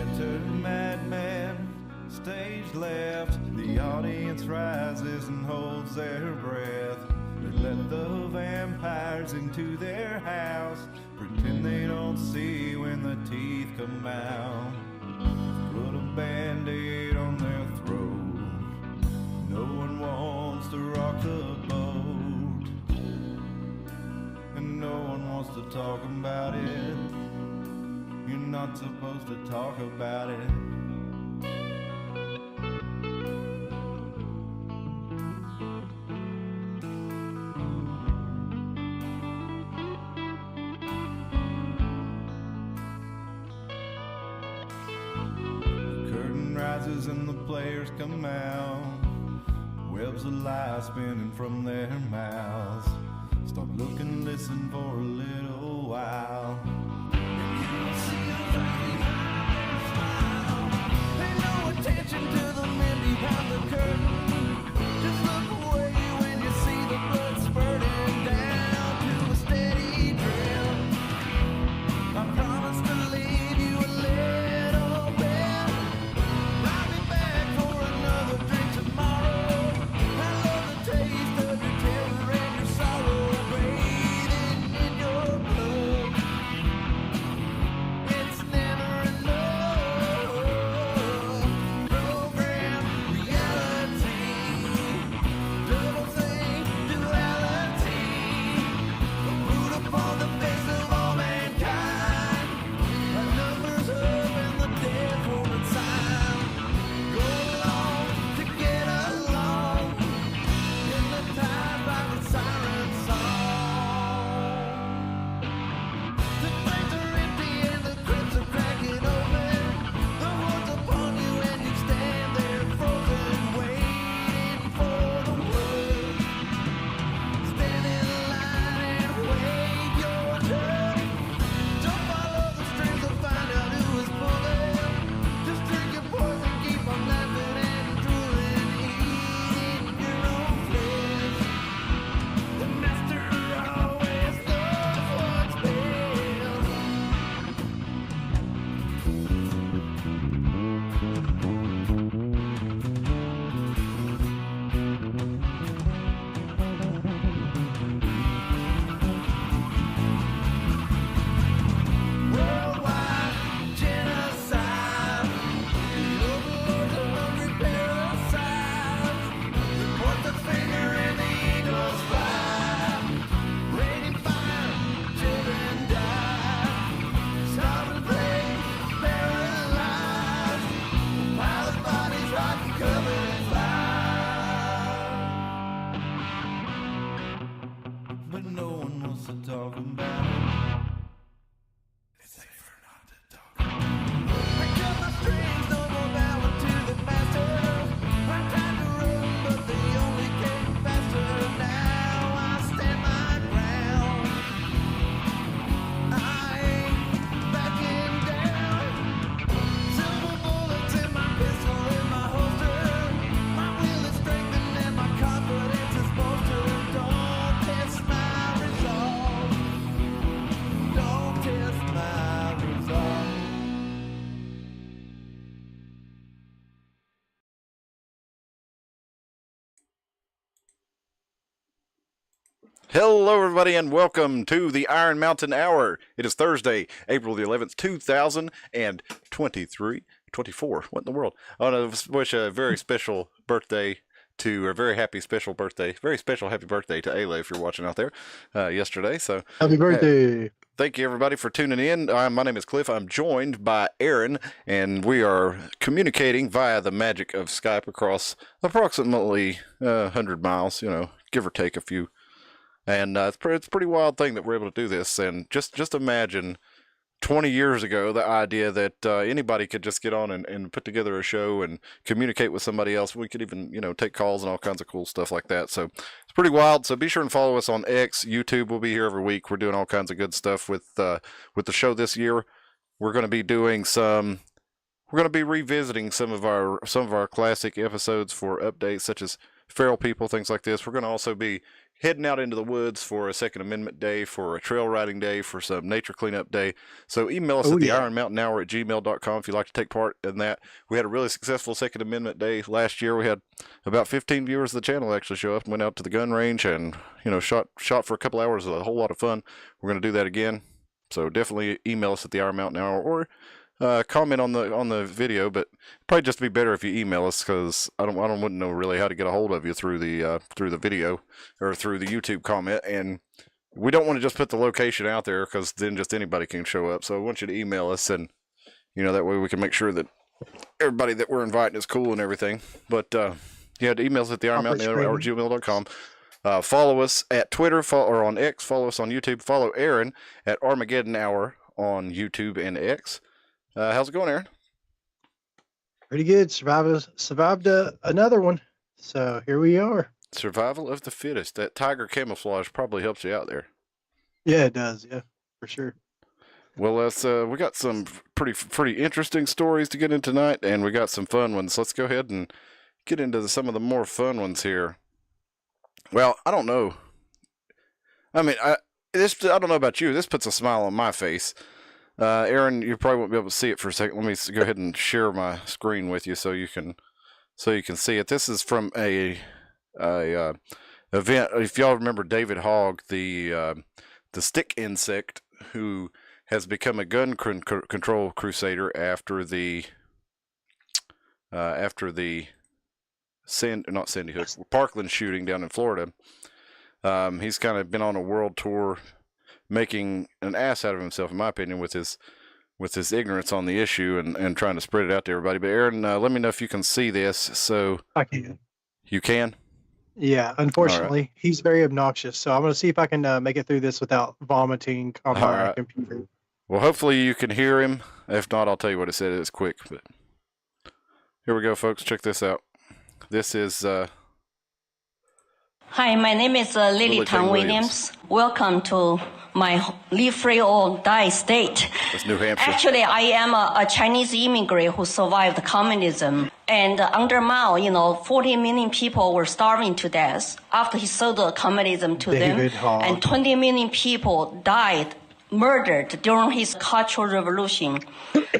Enter madman, stage left. The audience rises and holds their breath. They let the vampires into their house, pretend they don't see when the teeth come out. Put a band-aid on their throat. No one wants to rock the boat, and no one wants to talk about it. You're not supposed to talk about it. The curtain rises and the players come out. Webs of lies spinning from their mouths. Stop looking, listen for a little while. Pay no attention to the men behind the curtain. Just look away when you see the blood spurting down to a steady drip. I promise to leave you a little bit. I'll be back for another drink tomorrow. I love the taste of your terror and your sorrow bathing in your blood. It's never enough. Program reality, double thing, duality, root upon the face of all mankind. Our numbers up and the dead hold inside. Go along to get along. Hypnotized by the siren song. The graves are empty and the crypts are cracking open. The horde's upon you and you stand there frozen, waiting for the word. Stand in line and wait your turn. Don't follow the strings to find out who is pulling. Just drink your poison, keep on laughing and drooling, eating your own flesh. The master always knows what's best. Worldwide genocide. The overlords are hungry parasites. They point the finger and the eagles fly. Raining fire, children die. Starving plague, paralyzed. Pile of bodies rotten, covered in flies. But no one wants to talk about it. It's safer not to talk about it. I cut my strings, no more bowing to the master. I tried to run, but they only came faster. Now I stand my ground. I ain't backing down. Silver bullets in my pistol in my holster. My will is strengthened and my confidence is bolstered. Don't test my resolve. Don't test my resolve. Hello, everybody, and welcome to the Iron Mountain Hour. It is Thursday, April the 11th, 2023. 24. What in the world? I want to wish a very special birthday to, a very happy special birthday, very special happy birthday to Ayla if you're watching out there yesterday. So Happy birthday. thank you, everybody, for tuning in. My name is Cliff. I'm joined by Aaron, and we are communicating via the magic of Skype across approximately 100 miles, give or take a few. And it's a pretty wild thing that we're able to do this. And just imagine 20 years ago, the idea that anybody could just get on and put together a show and communicate with somebody else. We could even, take calls and all kinds of cool stuff like that. So it's pretty wild. So be sure and follow us on X. YouTube will be here every week. We're doing all kinds of good stuff with the show this year. We're going to be doing we're going to be revisiting some of our classic episodes for updates, such as feral people, things like this. We're going to also be heading out into the woods for a Second Amendment Day, for a trail riding day, for some nature cleanup day. So email us at the ironmountainhour at gmail.com if you'd like to take part in that. We had a really successful Second Amendment Day last year. We had about 15 viewers of the channel actually show up and went out to the gun range and, shot for a couple hours. A whole lot of fun. We're going to do that again. So definitely email us at the Iron Mountain Hour or comment on the video, but probably just be better if you email us because I wouldn't know really how to get a hold of you through the video or through the YouTube comment, and we don't want to just put the location out there because then just anybody can show up. So I want you to email us, and that way we can make sure that everybody that we're inviting is cool and everything. But yeah, the emails at the ironmountainhour@gmail.com. Follow us at Twitter or on X. Follow us on YouTube. Follow Aaron at Armageddon Hour on YouTube and X. How's it going, Aaron? Pretty good. Survived another one. So here we are. Survival of the fittest. That tiger camouflage probably helps you out there. Yeah, it does. Yeah, for sure. Well, we got some pretty interesting stories to get in tonight, and we got some fun ones. Let's go ahead and get into some of the more fun ones here. Well, I don't know. I mean, I don't know about you. This puts a smile on my face. Aaron, you probably won't be able to see it for a second. Let me go ahead and share my screen with you so you can see it. This is from a event. If y'all remember David Hogg, the stick insect who has become a gun control crusader after the Parkland shooting down in Florida. He's kind of been on a world tour, making an ass out of himself, in my opinion, with his ignorance on the issue and trying to spread it out to everybody. But Aaron, let me know if you can see this. So I can. You can? Yeah, unfortunately, right. He's very obnoxious. So I'm going to see if I can make it through this without vomiting on my computer. Well, hopefully you can hear him. If not, I'll tell you what it said. It's quick. But here we go, folks. Check this out. This is... Hi, my name is Lily Tang Williams. Welcome to my Live Free or Die state. That's New Hampshire. Actually, I am a Chinese immigrant who survived communism. And under Mao, 40 million people were starving to death after he sold communism to them. And 20 million people died, murdered during his Cultural Revolution.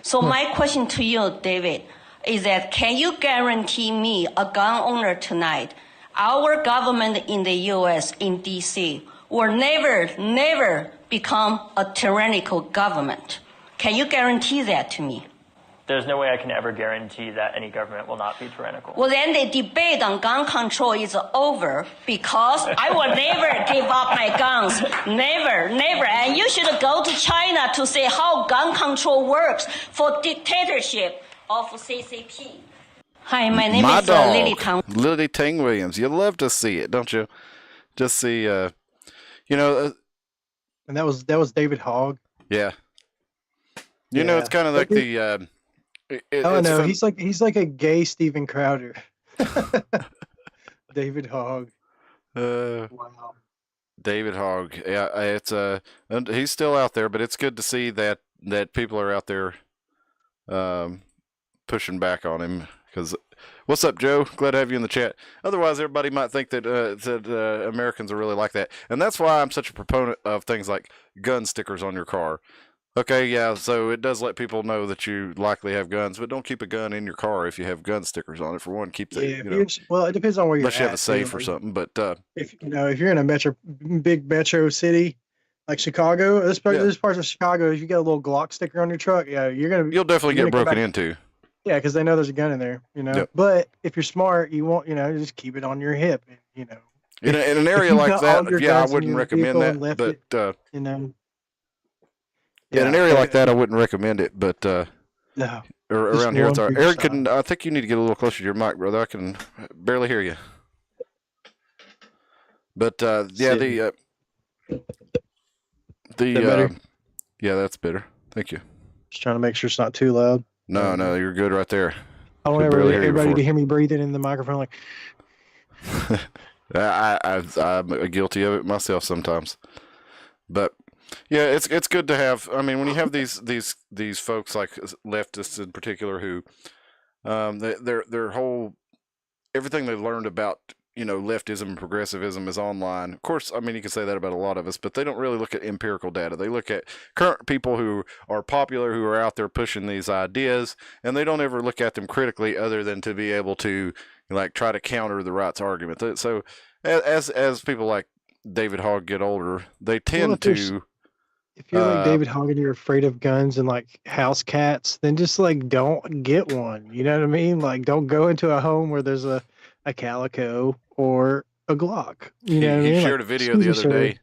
So my question to you, David, is that can you guarantee me, a gun owner tonight, our government in the U.S., in D.C., will never become a tyrannical government? Can you guarantee that to me? There's no way I can ever guarantee that any government will not be tyrannical. Well, then the debate on gun control is over because I will never give up my guns. Never. And you should go to China to see how gun control works for dictatorship of CCP. Hi, my name is Lily Tang. Lily Tang Williams. You love to see it, don't you? Just see, and that was David Hogg. Yeah. It's kind of like the. No, he's like a gay Steven Crowder. David Hogg. Wow. David Hogg. Yeah, it's he's still out there, but it's good to see that people are out there, pushing back on him. Because, what's up, Joe? Glad to have you in the chat. Otherwise, everybody might think that Americans are really like that, and that's why I'm such a proponent of things like gun stickers on your car. Okay, yeah, so it does let people know that you likely have guns, but don't keep a gun in your car if you have gun stickers on it. For one, keep the well, it depends on where you're unless you have a safe or something. But if you're in a big metro city like Chicago, this parts of Chicago, if you get a little Glock sticker on your truck, you'll definitely get broken into. Yeah, because they know there's a gun in there, Yep. But if you're smart, you won't, just keep it on your hip, In an area like that, I wouldn't recommend that. But in an area like that, I wouldn't recommend it. But no, or around here, it's Aaron, I think you need to get a little closer to your mic, brother. I can barely hear you. But yeah, yeah, that's better. Thank you. Just trying to make sure it's not too loud. No, you're good right there. I want everybody to hear me breathing in the microphone. Like, I'm guilty of it myself sometimes. But yeah, it's good to have. I mean, when you have these folks like leftists in particular who, their whole everything they learned about leftism and progressivism is online. Of course, I mean, you can say that about a lot of us, but they don't really look at empirical data. They look at current people who are popular, who are out there pushing these ideas, and they don't ever look at them critically other than to be able to like try to counter the right's argument. So as people like David Hogg get older, they tend to. If you're like David Hogg and you're afraid of guns and like house cats, then just like don't get one. You know what I mean? Like don't go into a home where there's a Calico or a Glock. You know what I mean? He shared a video the other day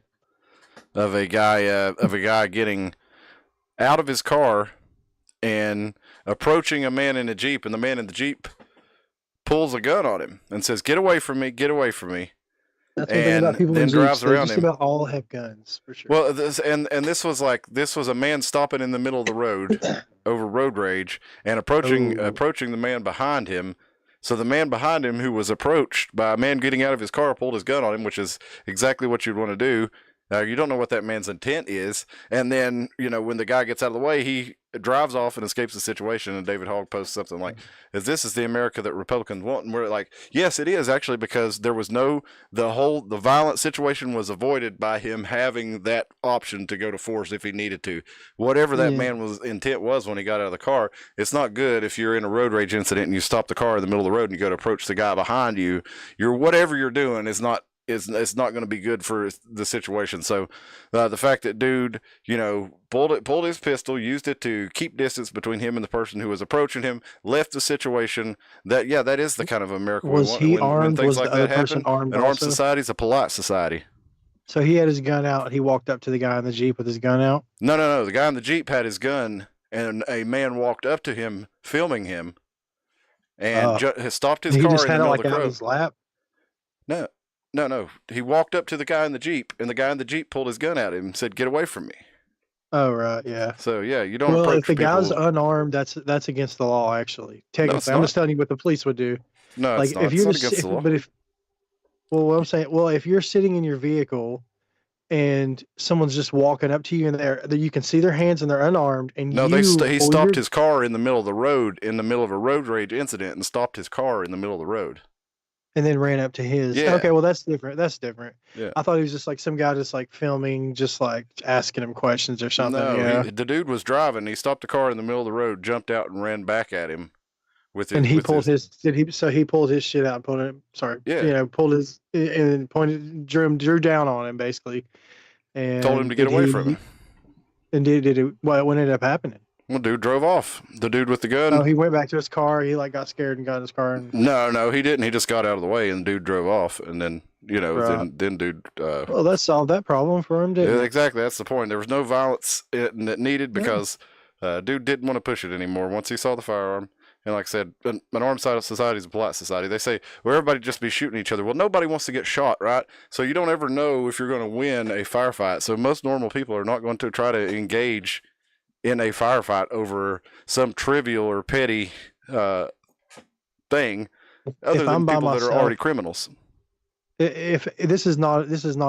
of a guy getting out of his car and approaching a man in a Jeep, and the man in the Jeep pulls a gun on him and says, "Get away from me! Get away from me!" That's one thing about people in drives Jeeps. around Just him. about all have guns for sure. Well, this was a man stopping in the middle of the road over road rage and approaching the man behind him. So the man behind him, who was approached by a man getting out of his car, pulled his gun on him, which is exactly what you'd want to do. You don't know what that man's intent is. And then, when the guy gets out of the way, he drives off and escapes the situation. And David Hogg posts something like, "This is the America that Republicans want." And we're like, yes, it is actually, because there was the violent situation was avoided by him having that option to go to force if he needed to. Whatever that man's intent was when he got out of the car, it's not good if you're in a road rage incident and you stop the car in the middle of the road and you go to approach the guy behind you. Whatever you're doing is not. It's not going to be good for the situation. So the fact that dude, pulled his pistol, used it to keep distance between him and the person who was approaching him, left the situation. That is the kind of America we want. Was he armed? When things Was like the other that person happen, armed an armed also? society is a polite society. So he had his gun out and he walked up to the guy in the Jeep with his gun out? No. The guy in the Jeep had his gun, and a man walked up to him, filming him, and stopped his car in the middle of the road. He just had it like out of his lap? No. No. He walked up to the guy in the Jeep, and the guy in the Jeep pulled his gun at him and said, "Get away from me." Oh, right, yeah. So, yeah, you don't Well, approach if the people. guy's unarmed, that's against the law, actually. Technically, I'm just telling you what the police would do. No, like, it's not. if you're it's not against the law. What I'm saying, if you're sitting in your vehicle and someone's just walking up to you and you can see their hands and they're unarmed, and he stopped his car in the middle of the road, in the middle of a road rage incident, and stopped his car in the middle of the road. And then ran up to his. Yeah. Okay, well, that's different. Yeah. I thought he was just like some guy just like filming, just like asking him questions or something. No, the dude was driving. He stopped the car in the middle of the road, jumped out, and ran back at him. And he pulled his. So he pulled his shit out and pulled it. Sorry. Yeah. Pulled his and pointed, drew down on him basically, and told him to get away from him. And what ended up happening? Well, dude drove off. The dude with the gun. Oh, he went back to his car. He got scared and got in his car. And... No, he didn't. He just got out of the way, and the dude drove off. And then, Right. then dude. Well, that solved that problem for him, didn't it? Exactly. That's the point. There was no violence needed because dude didn't want to push it anymore once he saw the firearm. And like I said, an armed society is a polite society. They say, well, everybody just be shooting each other. Well, nobody wants to get shot, right? So you don't ever know if you're going to win a firefight. So most normal people are not going to try to engage in a firefight over some trivial or petty thing, other than people that are already criminals. If this is not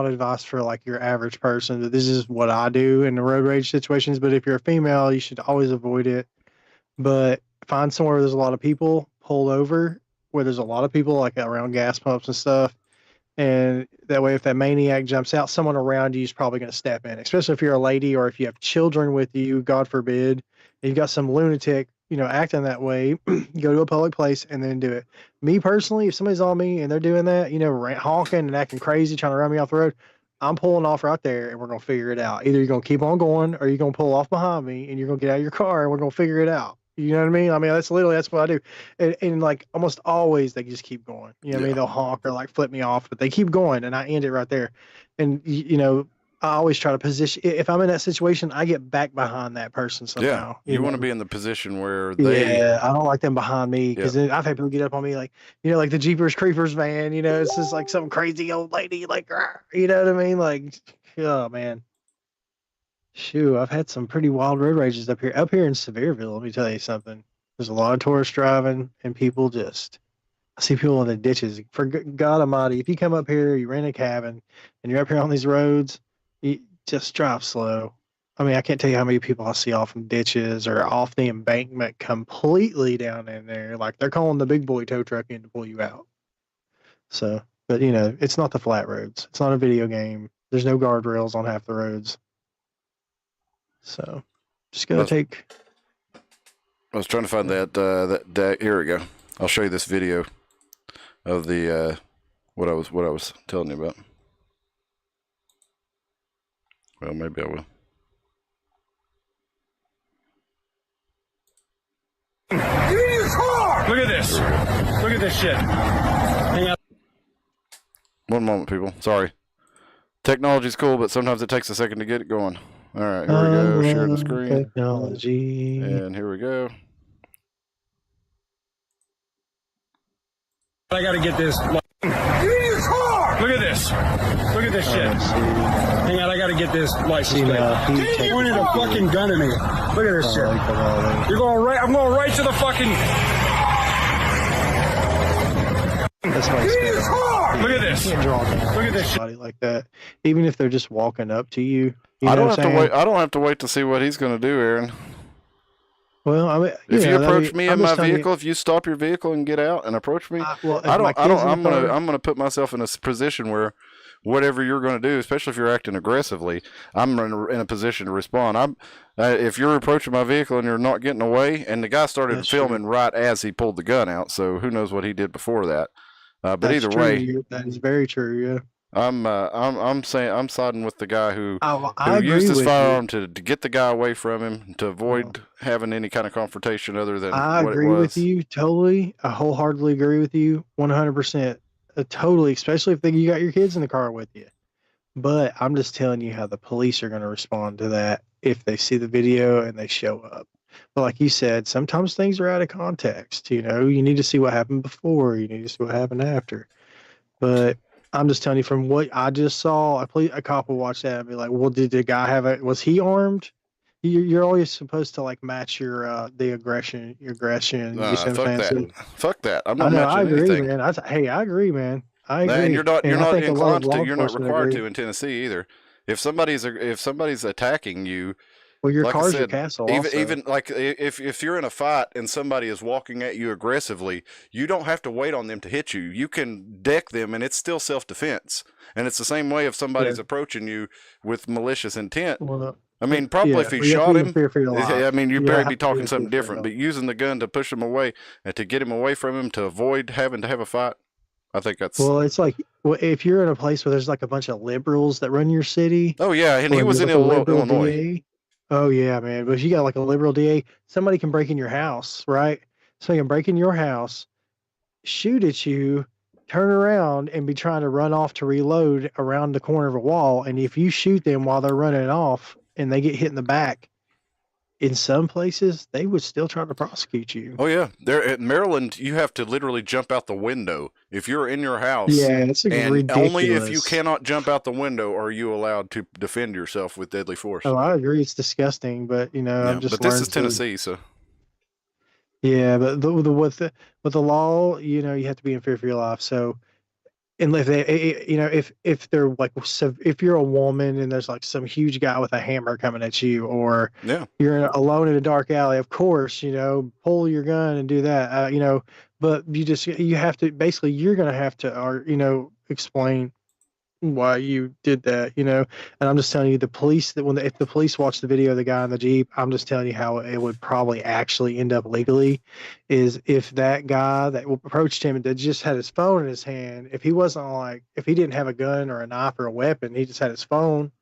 advice for like your average person. This is what I do in the road rage situations. But if you're a female, you should always avoid it. But find somewhere where there's a lot of people, pull over where there's a lot of people, like around gas pumps and stuff. And that way, if that maniac jumps out, someone around you is probably going to step in, especially if you're a lady or if you have children with you, God forbid. You've got some lunatic, acting that way, go to a public place and then do it. Me personally, if somebody's on me and they're doing that, honking and acting crazy, trying to run me off the road, I'm pulling off right there and we're going to figure it out. Either you're going to keep on going or you're going to pull off behind me and you're going to get out of your car and we're going to figure it out. You know what I mean? I mean, that's what I do. And like almost always they just keep going. You know what I mean? They'll honk or like flip me off, but they keep going and I end it right there. And, I always try to position, if I'm in that situation, I get back behind that person somehow. Yeah. You want to be in the position where I don't like them behind me because I've had people get up on me like, like the Jeepers Creepers, man. It's just like some crazy old lady, like, you know what I mean? Like, oh, man. Shoot, I've had some pretty wild road rages up here. Up here in Sevierville, let me tell you something. There's a lot of tourists driving, and people I see people in the ditches. For God Almighty, if you come up here, you rent a cabin, and you're up here on these roads, you just drive slow. I mean, I can't tell you how many people I see off in ditches or off the embankment completely down in there. Like, they're calling the big boy tow truck in to pull you out. So, But you know, it's not the flat roads. It's not a video game. There's no guardrails on half the roads. So, just gotta take. I was trying to find that. Here we go. I'll show you this video of the what I was telling you about. Well, maybe I will. Give me your car! Look at this. Look at this shit. Hang out. One moment, people. Sorry. Technology's cool, but sometimes it takes a second to get it going. All right, here we go. Share the screen. Technology. And here we go. I gotta get this. Give me your car! Look at this. Look at this shit. Hang on, I gotta get this license plate. He pointed a fucking gun at me. Look at this shit. You're going right. I'm going right to the fucking. That's why it's Look at this. You can't draw Look at this somebody like that, even if they're just walking up to you. I don't have to wait. I don't have to wait to see what he's going to do, Aaron. Well, I mean, if you approach me in my vehicle, if you stop your vehicle and get out and approach me, I'm gonna put myself in a position where whatever you're going to do, especially if you're acting aggressively, I'm in a position to respond. If you're approaching my vehicle and you're not getting away, and the guy started filming right as he pulled the gun out, so who knows what he did before that. But That's either true. way, that is very true. Yeah. I'm saying I'm siding with the guy who agree used his with firearm to get the guy away from him, to avoid having any kind of confrontation other than I what agree it was. with you totally. I wholeheartedly agree with you 100%. Totally, especially if you got your kids in the car with you. But I'm just telling you how the police are going to respond to that if they see the video and they show up. But like you said, sometimes things are out of context. You know, you need to see what happened before. You need to see what happened after. But I'm just telling you from what I just saw, a cop will watch that and be like, well, did the guy was he armed? You're always supposed to like match your the aggression. You see what I'm saying? Fuck that. I'm not matching I agree, anything. man. I agree, man. I agree. And you're not required agree. to in Tennessee either. If somebody's attacking you, well, your like car's I said, your castle. Even like if you're in a fight and somebody is walking at you aggressively, you don't have to wait on them to hit you. You can deck them, and it's still self-defense. And it's the same way if somebody's approaching you with malicious intent. Well, I mean, probably if you shot him, I mean, you better be talking to something different. But using the gun to push him away and to get him away from him to avoid having to have a fight, I think that's. Well, it's like if you're in a place where there's like a bunch of liberals that run your city. Oh yeah, and he was in Illinois. DA, oh yeah, man. But if you got like a liberal DA, somebody can break in your house, right? Somebody can break in your house, shoot at you, turn around, and be trying to run off to reload around the corner of a wall. And if you shoot them while they're running off and they get hit in the back, in some places they would still try to prosecute you. Oh yeah, there in Maryland, you have to literally jump out the window if you're in your house. Yeah, it's ridiculous. Only if you cannot jump out the window are you allowed to defend yourself with deadly force. Oh, I agree. It's disgusting, but you know, I'm just. But this is Tennessee, so. Yeah, but with the law, you know, you have to be in fear for your life. So, and if they, you know, if they're like, if you're a woman and there's like some huge guy with a hammer coming at you, or you're alone in a dark alley, of course, you know, pull your gun and do that, you know. But you have to basically, you're gonna have to, or you know, explain why you did that, you know. And I'm just telling you, the police if the police watch the video of the guy in the Jeep, I'm just telling you how it would probably actually end up legally is if that guy that approached him and that just had his phone in his hand, if he didn't have a gun or a knife or a weapon, he just had his phone,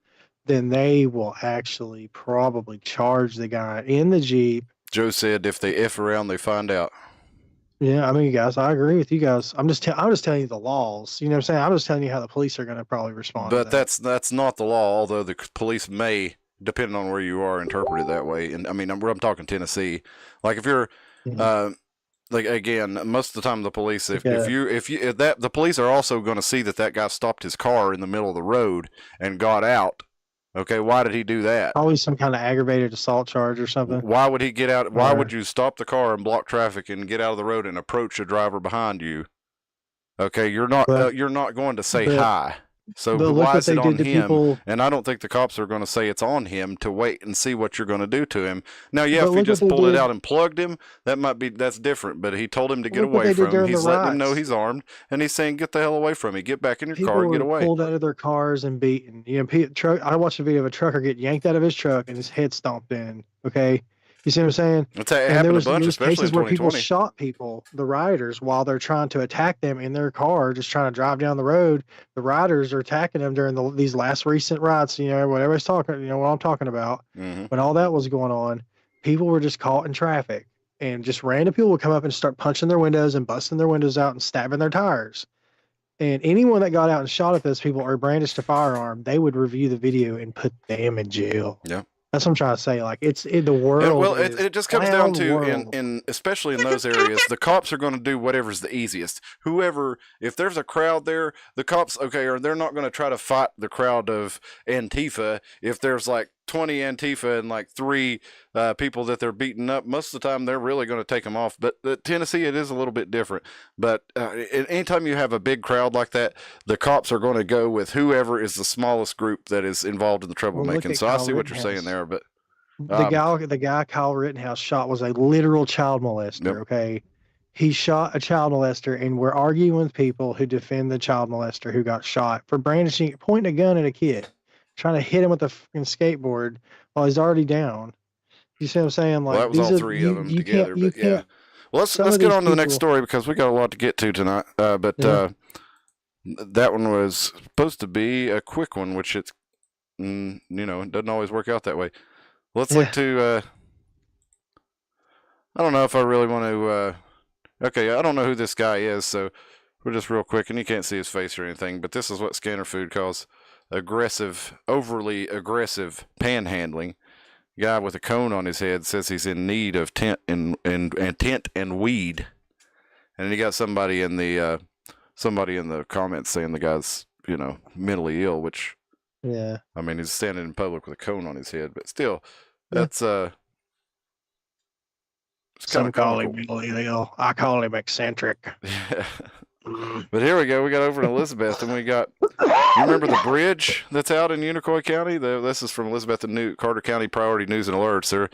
then they will actually probably charge the guy in the Jeep. Joe said if they F around, they find out. Yeah, I mean, guys, I agree with you guys. I'm just telling you the laws. You know what I'm saying? I'm just telling you how the police are going to probably respond. But that's not the law, although the police may, depending on where you are, interpret it that way. And I mean, I'm talking Tennessee. Like if you're, like again, most of the time the police, if the police are also going to see that guy stopped his car in the middle of the road and got out. Okay, why did he do that? Probably some kind of aggravated assault charge or something. Why would he get out? Why would you stop the car and block traffic and get out of the road and approach a driver behind you? Okay, you're not going to say hi. So But look why what is it they on did to him? people. And I don't think the cops are going to say it's on him to wait and see what you're going to do to him. Now, yeah, But if he look what just they pulled it did. out and plugged him, that's different. But he told him to get Look what away they did from him. during the He's letting him know riots. he's armed, and he's saying, "Get the hell away from me! Get back in your car People and get were away." pulled out of their cars and beaten. I watched a video of a trucker get yanked out of his truck and his head stomped in. Okay, you see what I'm saying? It And happened a bunch, especially cases in where people 2020. shot people, the rioters, while they're trying to attack them in their car, just trying to drive down the road. The rioters are attacking them during these last recent riots. What everybody's talking, what I'm talking about. Mm-hmm. When all that was going on, people were just caught in traffic, and just random people would come up and start punching their windows and busting their windows out and stabbing their tires. And anyone that got out and shot at those people or brandished a firearm, they would review the video and put them in jail. Yeah. That's what I'm trying to say. Like, it's in the world. Well, it just comes down to, world. in especially in those areas, the cops are going to do whatever's the easiest. If there's a crowd there, the cops, or they're not going to try to fight the crowd of Antifa. If there's like 20 Antifa and like 3 people that they're beating up, most of the time they're really going to take them off. But Tennessee, it is a little bit different. But anytime you have a big crowd like that, the cops are going to go with whoever is the smallest group that is involved in the troublemaking. So I see what you're saying there, but the guy Kyle Rittenhouse shot was a literal child molester. Yep. Okay, he shot a child molester, and we're arguing with people who defend the child molester who got shot for pointing a gun at a kid, trying to hit him with a fucking skateboard while he's already down. You see what I'm saying? Like, well, that was all 3 of them together. But yeah. Well, let's get on to the next story because we got a lot to get to tonight. That one was supposed to be a quick one, which it doesn't always work out that way. Let's look to. I don't know if I really want to. I don't know who this guy is, so we're just real quick, and you can't see his face or anything. But this is what Scanner Food calls overly aggressive panhandling. Guy with a cone on his head says he's in need of tent and weed, and he got somebody in the comments saying the guy's mentally ill, which I mean he's standing in public with a cone on his head, but still that's some call him mentally ill. I call him eccentric. Yeah. But here we go. We got over in Elizabeth, and we got. You remember the bridge that's out in Unicoi County? This is from Elizabeth and Carter County Priority News and Alerts. They're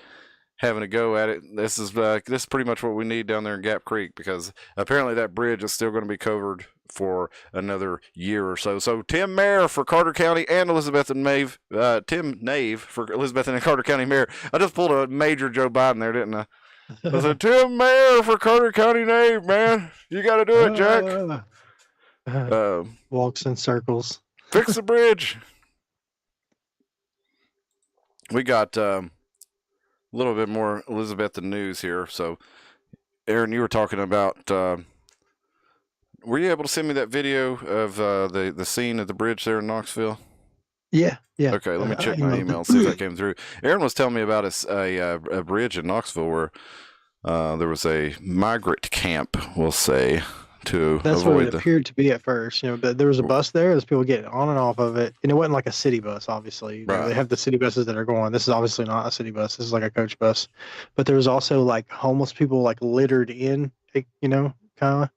having a go at it. This is pretty much what we need down there in Gap Creek, because apparently that bridge is still going to be covered for another year or so. So Tim Mayer for Carter County and Elizabeth and Maeve. Tim Nave for Elizabeth and Carter County Mayor. I just pulled a major Joe Biden there, didn't I? I said, Tim Mayer for Carter County Nave, man. You got to do it, Jack. Walks in circles. Fix the bridge. We got a little bit more Elizabethan news here. So, Aaron, you were talking about. Were you able to send me that video of the scene at the bridge there in Knoxville? Yeah. Okay, let me check my email and see if that came through. Aaron was telling me about a bridge in Knoxville where there was a migrant camp, we'll say, to That's avoid what it appeared to be at first. But there was a bus there. There's people getting on and off of it, and it wasn't like a city bus. Obviously, Right. They have the city buses that are going. This is obviously not a city bus. This is like a coach bus. But there was also like homeless people like littered in, kind of.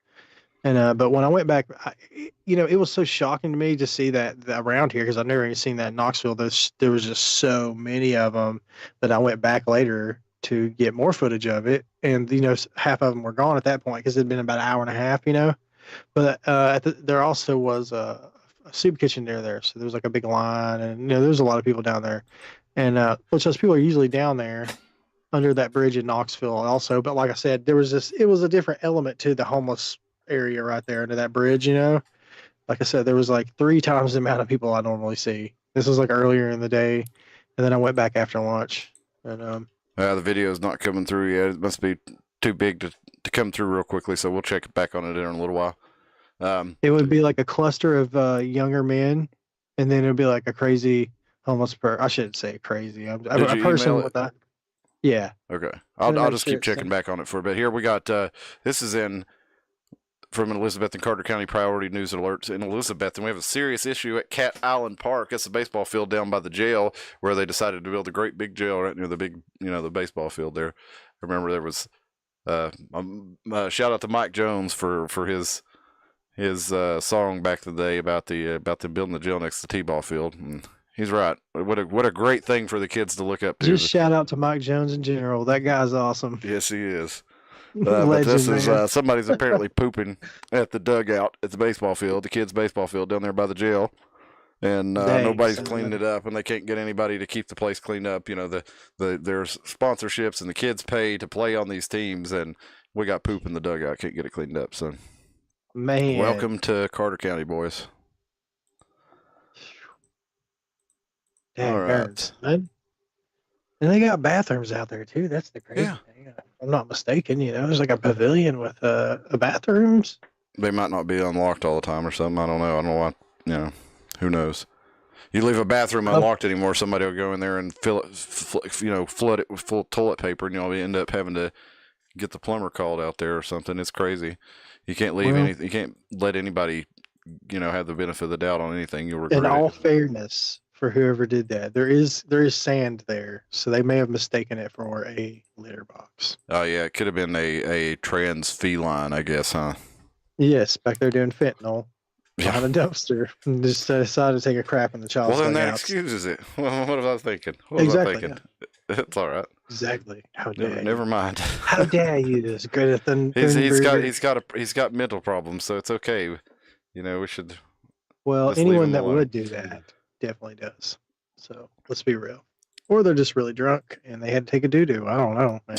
And but when I went back, it was so shocking to me to see that around here, because I've never even seen that in Knoxville. There was just so many of them that I went back later to get more footage of it, and half of them were gone at that point because it'd been about an hour and a half. But there also was a soup kitchen near there, so there was like a big line, and there was a lot of people down there, and which those people are usually down there under that bridge in Knoxville also. But like I said, it was a different element to the homeless area right there under that bridge. Like I said, there was like 3 times the amount of people I normally see. This was like earlier in the day, and then I went back after lunch. And the video is not coming through yet. It must be too big to come through real quickly, so we'll check back on it in a little while. It would be like a cluster of younger men, and then it would be like a crazy homeless person. I shouldn't say crazy. A person with that. Yeah. Okay. I'll just keep checking back on it for a bit. Here we got, this is from Elizabeth and Carter County Priority News and Alerts in Elizabeth, and we have a serious issue at Cat Island Park. That's the baseball field down by the jail where they decided to build a great big jail right near the big, the baseball field there. I remember there was shout out to Mike Jones for his his song back in the day about the building the jail next to the T-ball field. And he's right. What a great thing for the kids to look up to. Just shout out to Mike Jones in general. That guy's awesome. Yes, he is. Legend, but this is man. somebody's apparently pooping at the dugout at the baseball field, the kids' baseball field down there by the jail, and nobody's cleaning it up, and they can't get anybody to keep the place cleaned up. You know, there's sponsorships, and the kids pay to play on these teams, and we got poop in the dugout, can't get it cleaned up. So, man, welcome to Carter County, boys. Damn, all right. Man. And they got bathrooms out there too. That's the crazy thing. If I'm not mistaken, there's like a pavilion with bathrooms. They might not be unlocked all the time or something. I don't know. I don't know what, who knows? You leave a bathroom unlocked anymore, somebody will go in there and flood it with full toilet paper, and you'll end up having to get the plumber called out there or something. It's crazy. You can't leave anything. You can't let anybody, have the benefit of the doubt on anything. You'll regret it. In all fairness, for whoever did that, there is sand there, so they may have mistaken it for a litter box. Oh yeah, it could have been a trans feline, I guess, huh? Yes, back there doing fentanyl behind a dumpster, and just decided to take a crap in the child's. Well, then that excuses it. Well, what was I thinking? Exactly. It's all right. Exactly. How dare you? Never mind. How dare you? This Greta he's got mental problems, so it's okay. We should. Well, anyone that would do that definitely does. So let's be real. Or they're just really drunk and they had to take a doo-doo. I don't know, man.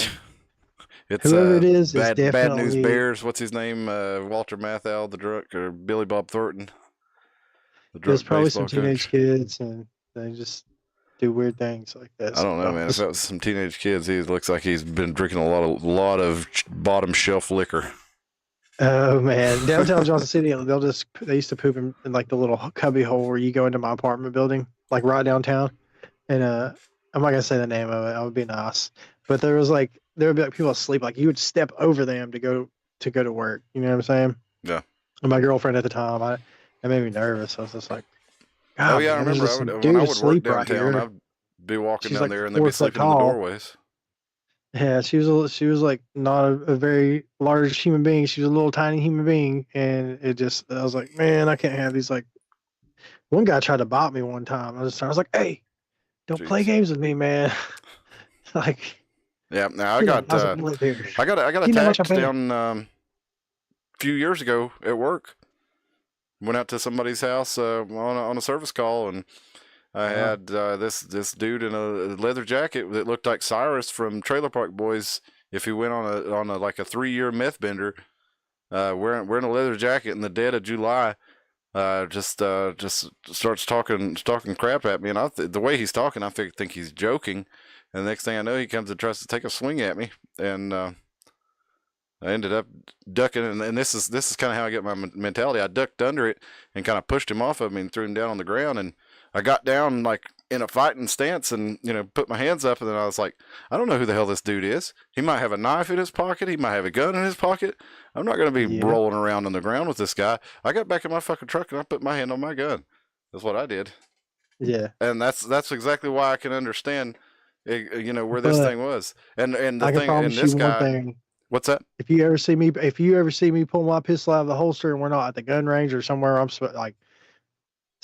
It's whoever it is definitely Bad News Bears. What's his name? Walter Matthau, the drunk, or Billy Bob Thornton. There's probably some teenage kids, and they just do weird things like this. I don't know, man. If that was some teenage kids, he looks like he's been drinking a lot of bottom shelf liquor. Oh man, downtown Johnson City, they used to poop in like the little cubby hole where you go into my apartment building, like right downtown. And I'm not gonna say the name of it. I would be nice, but there would be like people asleep. Like you would step over them to go to work. You know what I'm saying? Yeah. And my girlfriend at the time, it made me nervous. I was just like, oh yeah, I remember when I would work downtown, I'd be walking down there and they'd be sleeping in the doorways. Yeah, she was like not a very large human being. She was a little tiny human being, and I was like, man, I can't have these. Like, one guy tried to bop me one time. I was like, hey, don't play games with me, man. Like, yeah. Now I got a text down a few years ago at work. Went out to somebody's house on a service call, and I had this dude in a leather jacket that looked like Cyrus from Trailer Park Boys. If he went on a like a 3-year meth bender, wearing a leather jacket in the dead of July, just starts talking crap at me, and the way he's talking, I think he's joking. And the next thing I know, he comes and tries to take a swing at me, and I ended up ducking, and this is kind of how I get my mentality. I ducked under it and kind of pushed him off of me and threw him down on the ground, and I got down like in a fighting stance and, put my hands up, and then I was like, I don't know who the hell this dude is. He might have a knife in his pocket. He might have a gun in his pocket. I'm not going to be rolling around on the ground with this guy. I got back in my fucking truck and I put my hand on my gun. That's what I did. Yeah. And that's exactly why I can understand, where this thing was. And the thing, and this guy, what's that? If you ever see me pull my pistol out of the holster and we're not at the gun range or somewhere, like,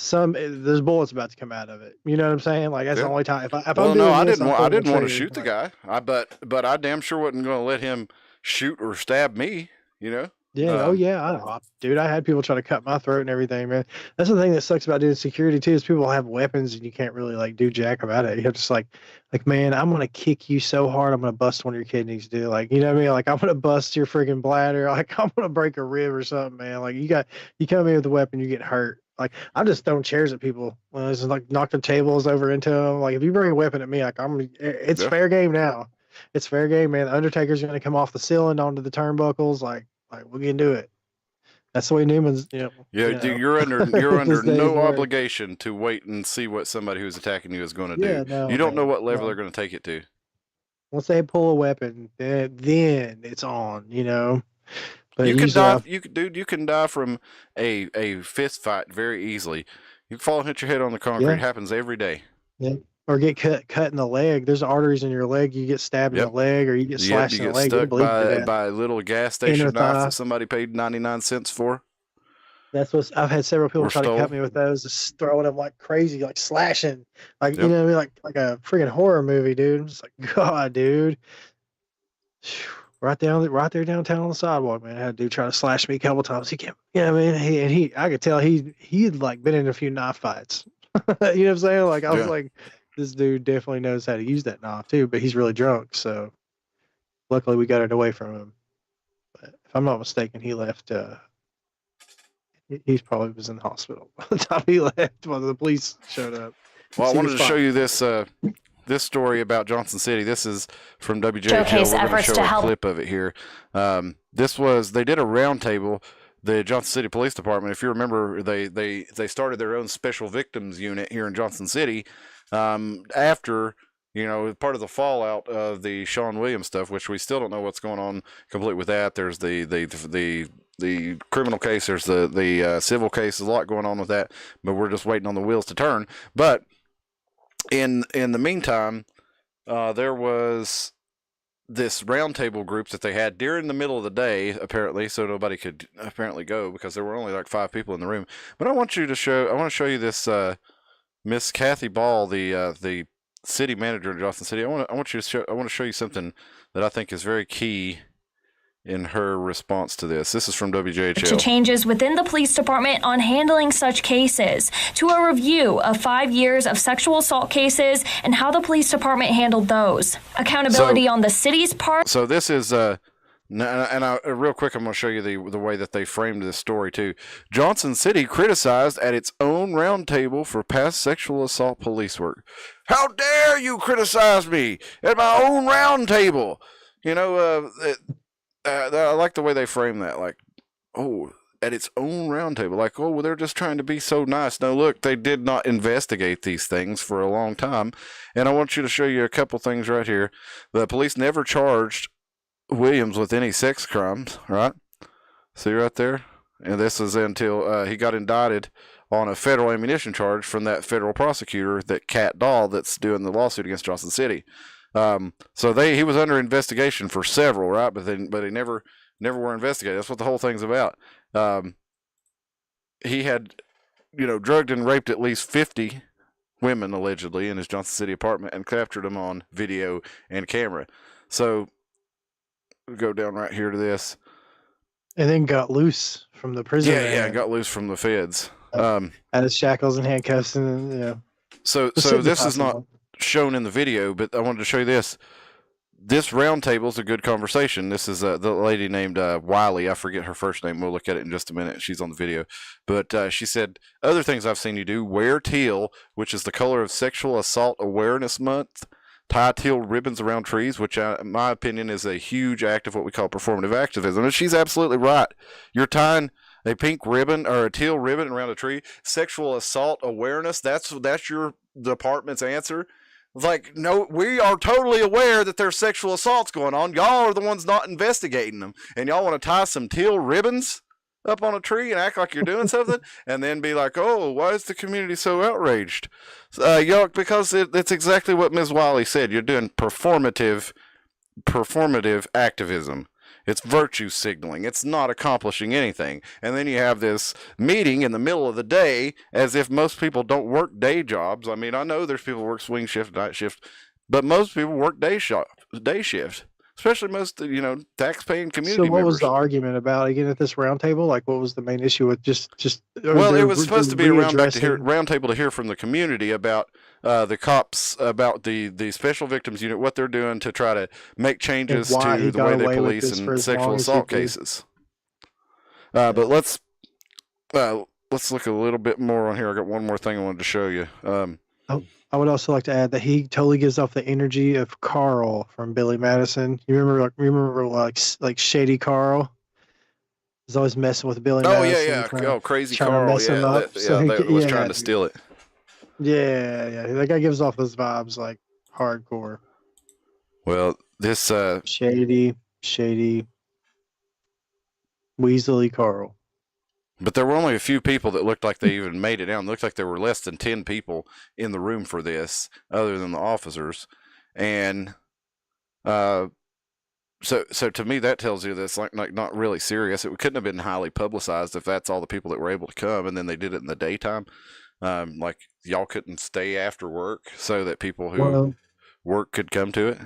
there's bullets about to come out of it. You know what I'm saying? Like, that's the only time. I didn't want to shoot the guy. But I damn sure wasn't going to let him shoot or stab me. Yeah. Dude, I had people try to cut my throat and everything, man. That's the thing that sucks about doing security too, is people have weapons and you can't really like do jack about it. You have just like, man, I'm gonna kick you so hard, I'm gonna bust one of your kidneys, dude. Like, you know what I mean? Like, I'm gonna bust your freaking bladder. Like, I'm gonna break a rib or something, man. Like, you come in with a weapon, you get hurt. Like, I'm just throwing chairs at people. It's like knock the tables over into them. Like, if you bring a weapon at me, like, it's fair game now. It's fair game, man. The Undertaker's gonna come off the ceiling onto the turnbuckles. Like we can do it. That's the way Newman's. You're under no obligation to wait and see what somebody who's attacking you is going to do. No, you don't know what level they're going to take it to. Once they pull a weapon, then it's on. But you can die. You can die from a fist fight very easily. You can fall and hit your head on the concrete. Yeah. It happens every day. Yeah. Or get cut in the leg. There's arteries in your leg. You get stabbed in the leg, or you get slashed in the leg. You get stuck by a little gas station knife that somebody paid 99 cents for. That's what I've had several people Or try to stole. cut me with those, just throwing them like crazy, like slashing, like Yep. you know what I mean, like a freaking horror movie, dude. I'm just like, God, dude. Right there downtown on the sidewalk, man. I had a dude try to slash me a couple times. He kept, you know, what I mean, I could tell he'd like been in a few knife fights. You know what I'm saying? Like I was like, this dude definitely knows how to use that knife too, but he's really drunk. So luckily we got it away from him. But if I'm not mistaken, he left. He probably was in the hospital by the time he left when the police showed up. Well, I wanted to show you this this story about Johnson City. This is from WJHL. Showcase We're going to efforts show to a help. clip of it here. They did a roundtable. The Johnson City Police Department, if you remember, they started their own special victims unit here in Johnson City after, you know, part of the fallout of the Sean Williams stuff, which we still don't know what's going on complete with that. There's the criminal case, there's the civil case, there's a lot going on with that, but we're just waiting on the wheels to turn. But in the meantime, there was this roundtable group that they had during the middle of the day, apparently, so nobody could apparently go because there were only like 5 people in the room. But I want to show you this Miss Kathy Ball, the city manager in Johnson City. I want to show you something that I think is very key in her response to this. This is from WJHL. To changes within the police department on handling such cases, to a review of 5 years of sexual assault cases and how the police department handled those. Accountability on the city's part. So this is real quick, I'm going to show you the way that they framed this story too. Johnson City criticized at its own roundtable for past sexual assault police work. How dare you criticize me at my own roundtable? You know, I like the way they frame that. Like, oh, at its own roundtable. Like, oh, well, they're just trying to be so nice. No, look, they did not investigate these things for a long time. And I want you to show you a couple things right here. The police never charged Williams with any sex crimes, right? See right there? And this is until he got indicted on a federal ammunition charge from that federal prosecutor, that Cat Dahl, that's doing the lawsuit against Johnson City. So he was under investigation for several, right? But he never were investigated. That's what the whole thing's about. He had, you know, drugged and raped at least 50 women allegedly in his Johnson City apartment and captured them on video and camera. So we'll go down right here to this. And then got loose from the prison. Yeah, got loose from the feds. Had his shackles and handcuffs, and yeah. So this is not shown in the video, but I wanted to show you this. This roundtable is a good conversation. This is the lady named Wiley. I forget her first name. We'll look at it in just a minute. She's on the video. But she said, other things I've seen you do: wear teal, which is the color of Sexual Assault Awareness Month. Tie teal ribbons around trees, which in my opinion is a huge act of what we call performative activism. And she's absolutely right. You're tying a pink ribbon or a teal ribbon around a tree. Sexual assault awareness, that's your department's answer. Like, no, we are totally aware that there's sexual assaults going on. Y'all are the ones not investigating them. And y'all want to tie some teal ribbons up on a tree and act like you're doing something and then be like, oh, why is the community so outraged? Because it's exactly what Ms. Wiley said. You're doing performative activism. It's virtue signaling. It's not accomplishing anything. And then you have this meeting in the middle of the day as if most people don't work day jobs. I mean, I know there's people who work swing shift, night shift, but most people work day shift. Especially most, tax-paying community members. So what was the argument about again at this roundtable? Like, what was the main issue with just? Well, it was supposed to be a roundtable to hear from the community about the cops, about the special victims unit, what they're doing to try to make changes to the way they police and sexual assault cases. But let's look a little bit more on here. I got one more thing I wanted to show you. I would also like to add that he totally gives off the energy of Carl from Billy Madison. You remember like Shady Carl? He's always messing with Billy Madison. Yeah. Crazy Carl. That was trying to steal it. Yeah. That guy gives off those vibes like hardcore. Well, this Shady Weasley Carl. But there were only a few people that looked like they even made it down. It looked like there were less than 10 people in the room for this, other than the officers. And So to me, that tells you that's like not really serious. It couldn't have been highly publicized if that's all the people that were able to come, and then they did it in the daytime. Like y'all couldn't stay after work so that people who work could come to it.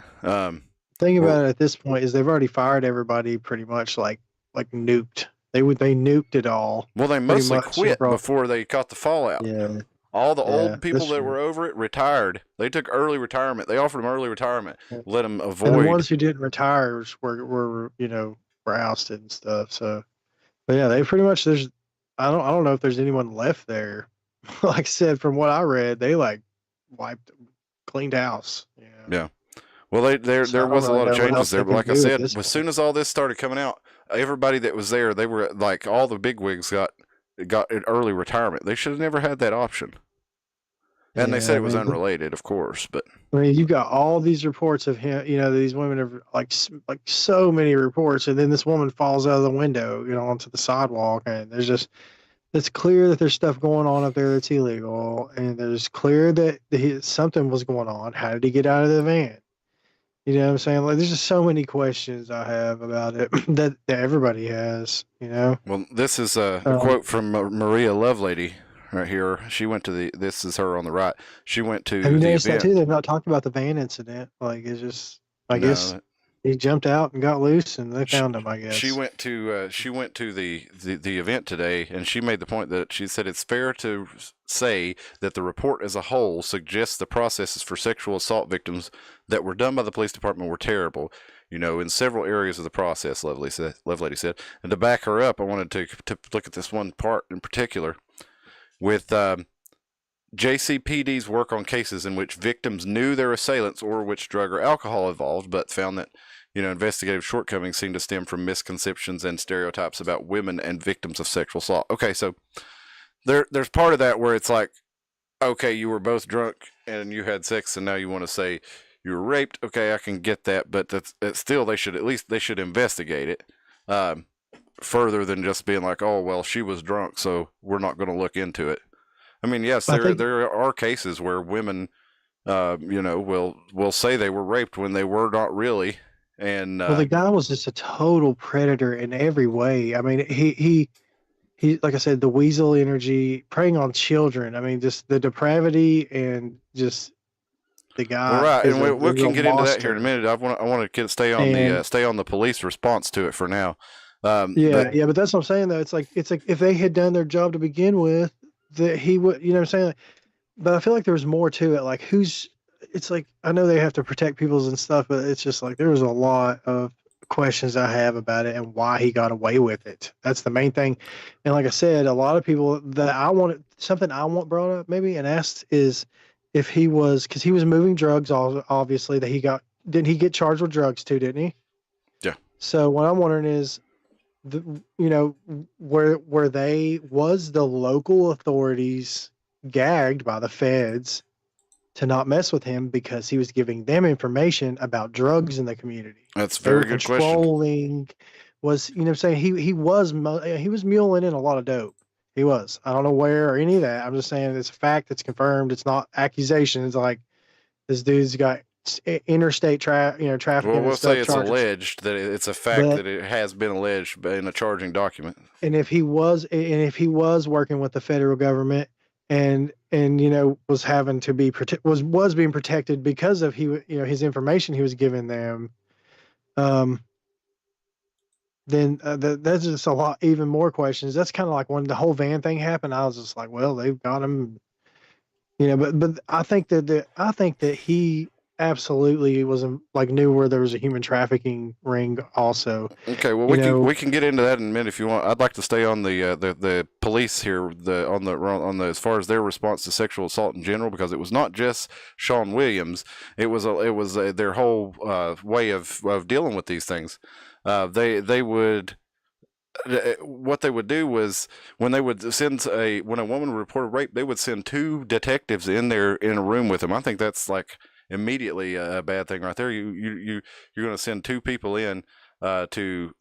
Thing about it at this point is they've already fired everybody pretty much like nuked. They nuked it all. Well, they mostly quit before they caught the fallout. Yeah. All the old people that were over it retired. They took early retirement. They offered them early retirement. Let them avoid. And the ones who didn't retire were ousted and stuff. So, but yeah, they pretty much I don't know if there's anyone left there. Like I said, from what I read, they like cleaned house. Yeah. Well, there was a lot of changes there, but like I said, as soon as all this started coming out, everybody that was there, they were like all the bigwigs got an early retirement. They should have never had that option. And they said it was unrelated, of course, but I mean, you've got all these reports of him. These women have like so many reports, and then this woman falls out of the window, onto the sidewalk, and it's clear that there's stuff going on up there that's illegal, and there's clear that something was going on. How did he get out of the van? You know what I'm saying? Like, there's just so many questions I have about it that everybody has. Well, this is a quote from Maria Lovelady. Right here, she went to this is her on the right. She went to Have you the noticed event. that too? They've not talked about the van incident. Like, it's just, I guess he jumped out and got loose, and they found him. I guess she went to the event today, and she made the point that she said it's fair to say that the report as a whole suggests the processes for sexual assault victims that were done by the police department were terrible. In several areas of the process, Lovelady said. And to back her up, I wanted to look at this one part in particular. With JCPD's work on cases in which victims knew their assailants or which drug or alcohol involved, but found that, investigative shortcomings seem to stem from misconceptions and stereotypes about women and victims of sexual assault. Okay, so there's part of that where it's like, okay, you were both drunk and you had sex and now you want to say you were raped. Okay, I can get that, but that's still, they should investigate it. Further than just being like, oh, well, she was drunk, so we're not going to look into it. I mean, yes, there are cases where women, will say they were raped when they were not really. And the guy was just a total predator in every way. I mean, he like I said, the weasel energy, preying on children. I mean, just the depravity and just the guy. Well, right, and we can get into that here in a minute. I want to stay on the police response to it for now. But that's what I'm saying though. It's like if they had done their job to begin with, that he would, what I'm saying. But I feel like there's more to it. Like it's like, I know they have to protect people's and stuff, but it's just like there was a lot of questions I have about it and why he got away with it. That's the main thing. And like I said, a lot of people that I want brought up maybe and asked is if he was, because he was moving drugs, obviously didn't he get charged with drugs too? Didn't he? Yeah. So what I'm wondering is, was the local authorities gagged by the feds to not mess with him because he was giving them information about drugs in the community? That's a very good question. Was, I'm saying he was muling in a lot of dope. He was. I don't know where or any of that. I'm just saying it's a fact that's confirmed. It's not accusations. Like, this dude's got interstate trafficking. Well, we'll say it's alleged, that it's a fact that it has been alleged in a charging document. And if he was working with the federal government and was having to be was being protected because of his information he was giving them, then that's just a lot, even more questions. That's kind of like when the whole van thing happened. I was just like, well, they've got him, but I think that he absolutely knew where there was a human trafficking ring also. Okay, well, we can get into that in a minute if you want. I'd like to stay on the police here, on the as far as their response to sexual assault in general, because it was not just Sean Williams. It was their whole way of dealing with these things. What they would do was when a woman reported rape, they would send 2 detectives in a room with them. I think that's like immediately a bad thing right there. You're going to send 2 people in to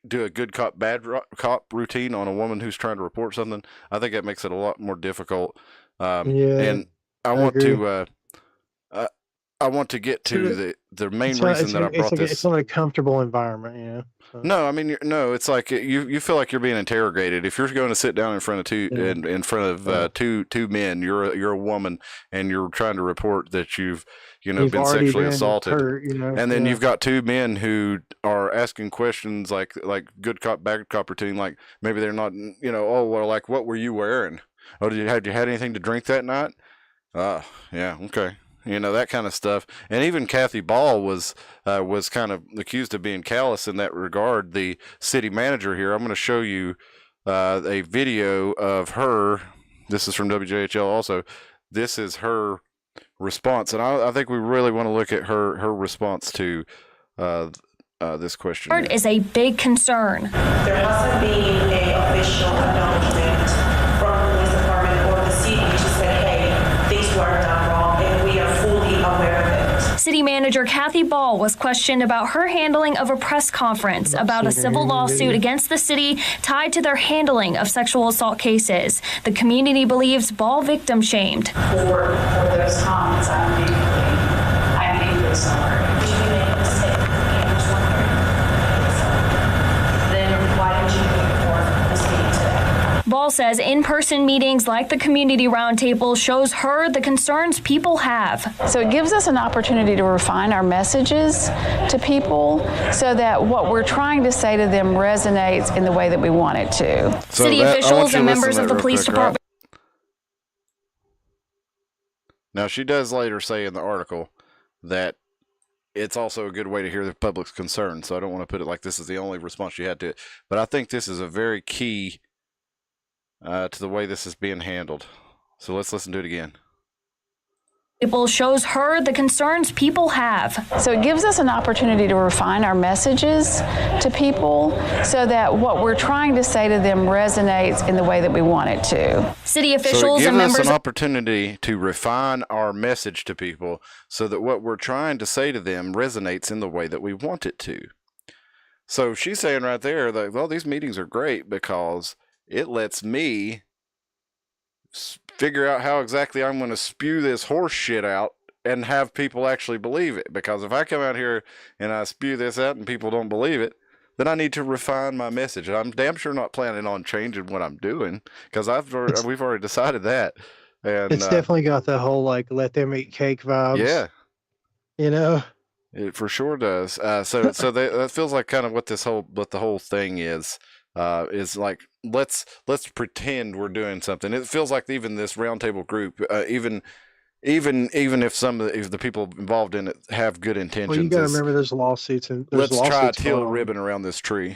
do a good cop bad cop routine on a woman who's trying to report something. I think that makes it a lot more difficult. And I want to I want to get to the main reason that I brought this. It's not a comfortable environment, you know. So. No, I mean, no. It's like you feel like you're being interrogated. If you're going to sit down in front of two men, you're a woman, and you're trying to report that you've been sexually assaulted, hurt, and then you've got two men who are asking questions like good cop bad cop routine, like maybe they're not, oh well, like what were you wearing? Oh, had you had anything to drink that night? Yeah, okay. That kind of stuff. And even Kathy Ball was kind of accused of being callous in that regard. The city manager here, I'm going to show you a video of her. This is from WJHL also. This is her response. And I think we really want to look at her response to this question. Is a big concern. There hasn't been an official acknowledgement from the police department or the city to say, hey, things were done wrong, and we are fully aware of it. City Manager Kathy Ball was questioned about her handling of a press conference about a civil lawsuit against the city tied to their handling of sexual assault cases. The community believes Ball victim shamed. For those comments, I'm deeply sorry. Did you make a mistake? Then why did you bring forth this meeting today? Ball says in-person meetings like the community roundtable shows her the concerns people have. So it gives us an opportunity to refine our messages to people so that what we're trying to say to them resonates in the way that we want it to. So City officials and members of the police department. Right? Now, she does later say in the article that it's also a good way to hear the public's concern. So I don't want to put it like this is the only response she had to it. But I think this is a very key to the way this is being handled. So let's listen to it again. Shows her the concerns people have. So it gives us an opportunity to refine our messages to people so that what we're trying to say to them resonates in the way that we want it to. City officials and members. So it gives us an opportunity to refine our message to people so that what we're trying to say to them resonates in the way that we want it to. So she's saying right there that, well, these meetings are great because it lets me figure out how exactly I'm going to spew this horse shit out and have people actually believe it. Because if I come out here and I spew this out and people don't believe it, then I need to refine my message. And I'm damn sure not planning on changing what I'm doing because we've already decided that. And it's definitely got the whole like let them eat cake vibes. Yeah, it for sure does. So that feels like kind of what the whole thing is like let's pretend we're doing something. It feels like even this roundtable group, even if if the people involved in it have good intentions. Well, you got to remember there's lawsuits and let's try to teal a ribbon around this tree.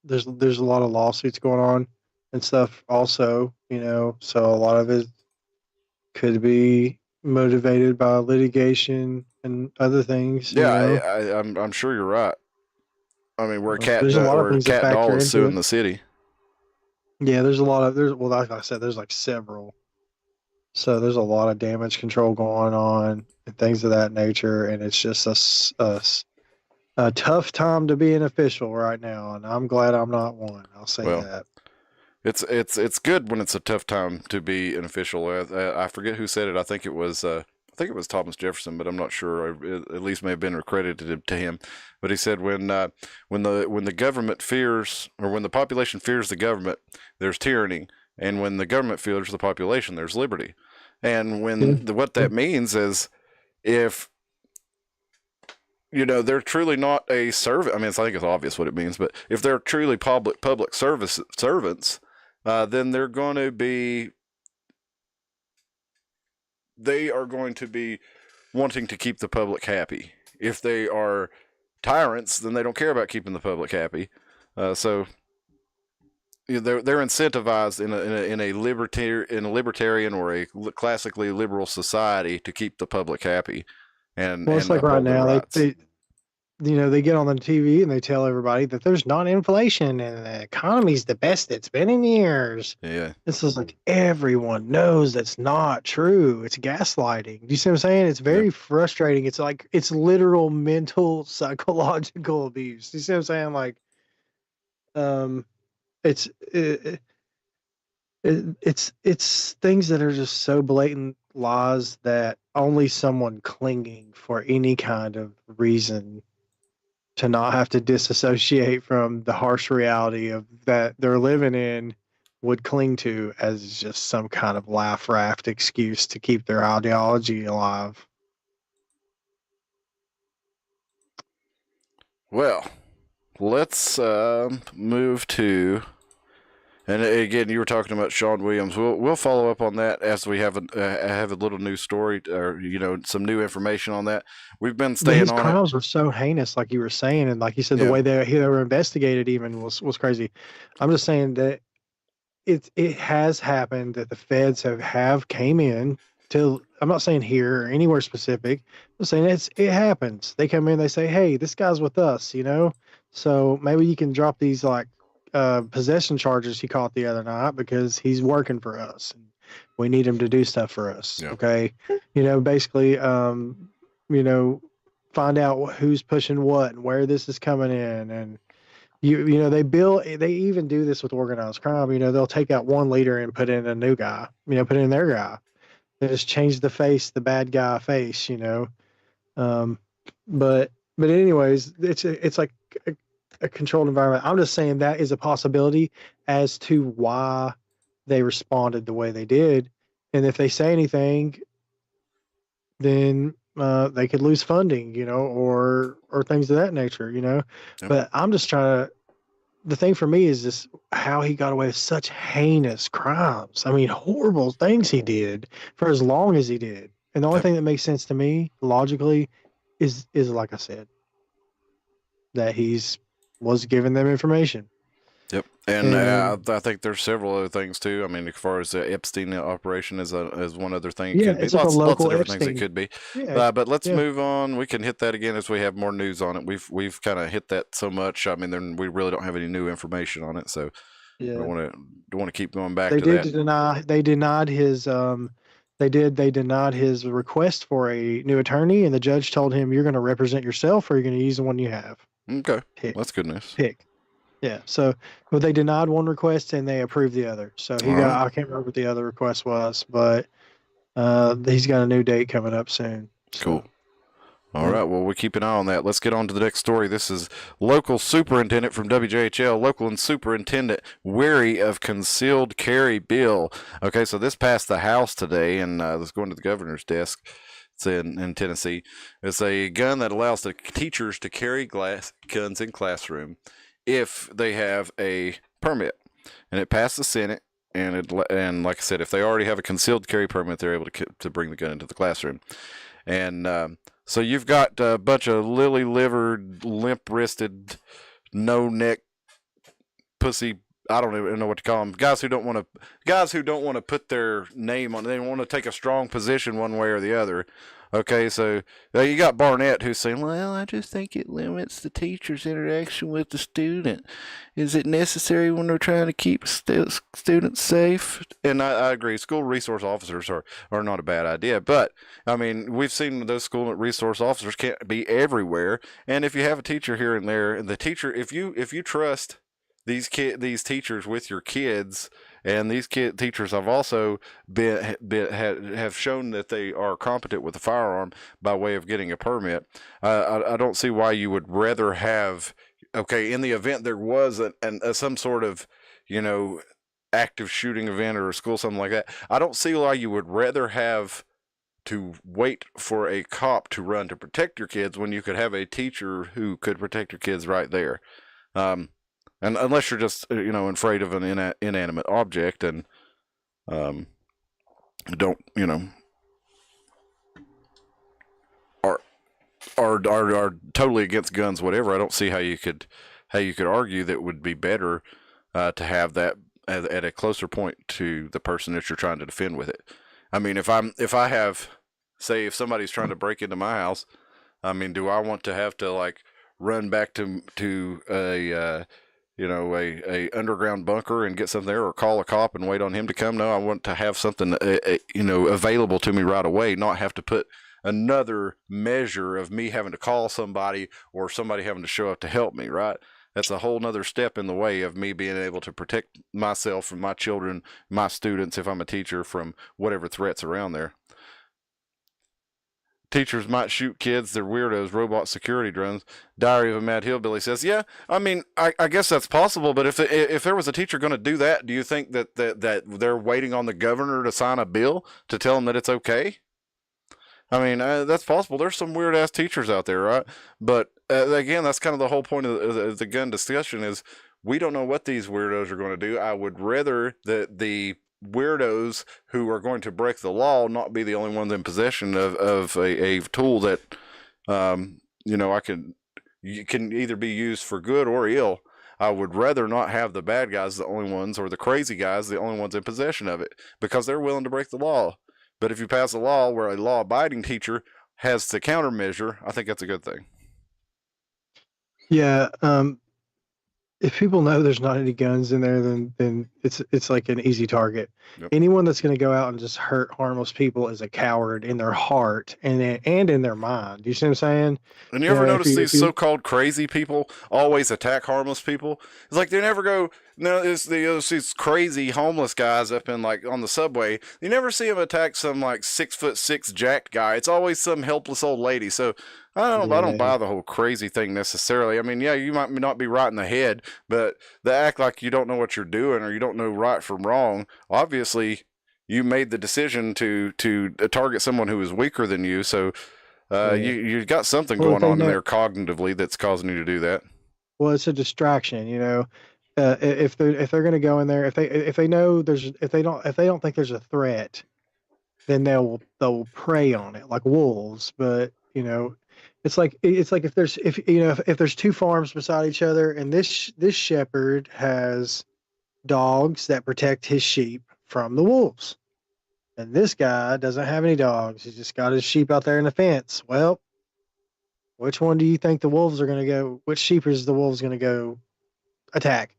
There's a lot of lawsuits going on and stuff also, so a lot of it could be motivated by litigation and other things. Yeah, I'm sure you're right. I mean, where Cat Doll is suing the city. Yeah, there's like I said, there's like several. So there's a lot of damage control going on and things of that nature, and it's just a tough time to be an official right now, and I'm glad I'm not one. I'll say that. It's good when it's a tough time to be an official. I forget who said it. I think it was Thomas Jefferson, but I'm not sure. It at least may have been accredited to him. But he said when the government fears, or when the population fears the government, there's tyranny, and when the government fears the population, there's liberty. And what that means is if they're truly not a servant. I mean, I think it's obvious what it means, but if they're truly public servants, then they are going to be wanting to keep the public happy. If they are tyrants, then they don't care about keeping the public happy. So they're incentivized in a libertarian or a classically liberal society to keep the public happy. And it's like right now they get on the TV and they tell everybody that there's not inflation and the economy's the best it's been in years. Yeah. This is like everyone knows that's not true. It's gaslighting. Do you see what I'm saying? It's very frustrating. It's like it's literal mental psychological abuse. Do you see what I'm saying? Like it's things that are just so blatant lies that only someone clinging for any kind of reason to not have to disassociate from the harsh reality of that they're living in would cling to as just some kind of laugh raft excuse to keep their ideology alive. Well, let's move to, and again, you were talking about Sean Williams. We'll follow up on that as we have a little news story, or some new information on that. We've been staying his on crimes were so heinous, like you were saying, and like you said, the way they were investigated even was crazy. I'm just saying that it has happened that the feds have came in to. I'm not saying here or anywhere specific. I'm saying it happens. They come in, they say, "Hey, this guy's with us," So maybe you can drop these possession charges he caught the other night because he's working for us. And we need him to do stuff for us. Yeah. Okay, basically, find out who's pushing what and where this is coming in, and they even do this with organized crime. They'll take out one leader and put in a new guy. Put in their guy. They just change the bad guy face. But anyways, it's like a controlled environment. I'm just saying that is a possibility as to why they responded the way they did. And if they say anything, then they could lose funding, or things of that nature, Yep. But I'm just trying to. The thing for me is just how he got away with such heinous crimes. I mean, horrible things he did for as long as he did. And the only thing that makes sense to me logically is like I said, that was giving them information. Yep, and I think there's several other things too. I mean, as far as the Epstein operation is one other thing. It could be. It's like lots of different Epstein. things it could be. Yeah. But let's move on. We can hit that again as we have more news on it. We've kind of hit that so much. I mean, then we really don't have any new information on it, so we want to keep going back to that. They denied his they denied his request for a new attorney, and the judge told him, "You're going to represent yourself, or you're going to use the one you have." Okay, that's good news. Pick. Yeah. So, but they denied one request and they approved the other. So I can't remember what the other request was, but he's got a new date coming up soon. So. Cool. All right. Well, we keep an eye on that. Let's get on to the next story. This is local superintendent from WJHL. Local and superintendent wary of concealed carry bill. Okay, so this passed the House today, and it's going to the governor's desk. It's in Tennessee. It's a gun that allows the teachers to carry guns in classroom if they have a permit. And it passed the Senate. And like I said, if they already have a concealed carry permit, they're able to bring the gun into the classroom. And so you've got a bunch of lily-livered, limp-wristed, no-neck, pussy. I don't even know what to call them. Guys who don't want to put their name on. They want to take a strong position one way or the other. Okay, so you got Barnett who's saying, "Well, I just think it limits the teacher's interaction with the student. Is it necessary when they're trying to keep students safe?" And I agree. School resource officers are not a bad idea, but I mean, we've seen those school resource officers can't be everywhere. And if you have a teacher here and there, and the teacher, if you trust these teachers with your kids. And these teachers have also have shown that they are competent with a firearm by way of getting a permit. I don't see why you would rather have, in the event there was some sort of, active shooting event or a school, something like that. I don't see why you would rather have to wait for a cop to run to protect your kids when you could have a teacher who could protect your kids right there. And unless you're just, afraid of an inanimate object and don't, are totally against guns, whatever, I don't see how you could argue that it would be better to have that at a closer point to the person that you're trying to defend with it. I mean, if somebody's trying to break into my house, I mean, do I want to have to run back to a underground bunker and get something there, or call a cop and wait on him to come? No, I want to have something, available to me right away, not have to put another measure of me having to call somebody or somebody having to show up to help me, right? That's a whole nother step in the way of me being able to protect myself from my children, my students, if I'm a teacher, from whatever threats around there. teachers might shoot kids. They're weirdos. Robot security drones. Diary of a Mad Hillbilly says, yeah, I mean, I guess that's possible. But if there was a teacher going to do that, do you think that they're waiting on the governor to sign a bill to tell them that it's okay? I mean, that's possible. There's some weird ass teachers out there, right? But again, that's kind of the whole point of the gun discussion is we don't know what these weirdos are going to do. I would rather that the weirdos who are going to break the law not be the only ones in possession of a tool that, you can either be used for good or ill. I would rather not have the bad guys the only ones, or the crazy guys the only ones in possession of it, because they're willing to break the law. But if you pass a law where a law-abiding teacher has to countermeasure, I think that's a good thing. Yeah. If people know there's not any guns in there, then it's like an easy target. Yep. Anyone that's going to go out and just hurt harmless people is a coward in their heart and in their mind. You see what I'm saying? And you ever notice these so-called crazy people always attack harmless people? It's like they never go. No, it's these crazy homeless guys up in like on the subway. You never see them attack some like 6'6" jacked guy. It's always some helpless old lady. So I don't buy the whole crazy thing necessarily. I mean, yeah, you might not be right in the head, but they act like you don't know what you're doing or you don't know right from wrong. Obviously, you made the decision to target someone who is weaker than you. So you got something going on in there cognitively that's causing you to do that. Well, it's a distraction, you know. If they're going to go in there, if they don't think there's a threat, then they'll prey on it like wolves. But you know, it's like if there's two farms beside each other, and this shepherd has dogs that protect his sheep from the wolves, and this guy doesn't have any dogs. He's just got his sheep out there in the fence. Well, which one do you think the wolves are going to go? Which sheep is the wolves going to go attack?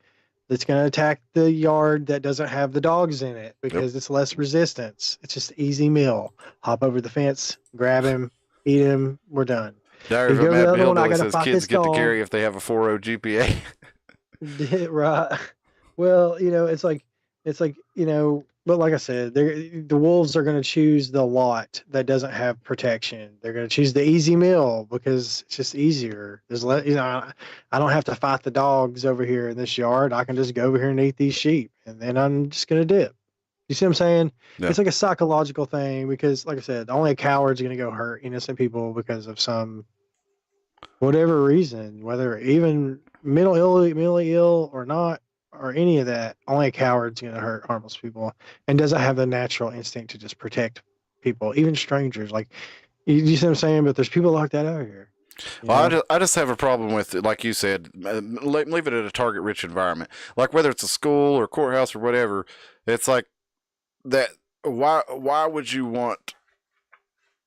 It's going to attack the yard that doesn't have the dogs in it because it's less resistance. It's just easy meal. Hop over the fence, grab him, eat him. We're done. Diary of a Mad Hillbilly says kids get to carry if they have a 4.0 GPA. Right. Well, you know, it's like, you know, but like I said, the wolves are going to choose the lot that doesn't have protection. They're going to choose the easy meal because it's just easier. There's I don't have to fight the dogs over here in this yard. I can just go over here and eat these sheep, and then I'm just going to dip. You see what I'm saying? Yeah. It's like a psychological thing because, like I said, only a coward's going to go hurt innocent people because of some whatever reason, whether even mentally ill or not, or any of that. Only a coward's going to hurt harmless people and doesn't have the natural instinct to just protect people, even strangers. Like, you see what I'm saying? But there's people like that out here. Well, I just have a problem with it, like you said, leave it at a target-rich environment. Like whether it's a school or courthouse or whatever, it's like that. Why would you want?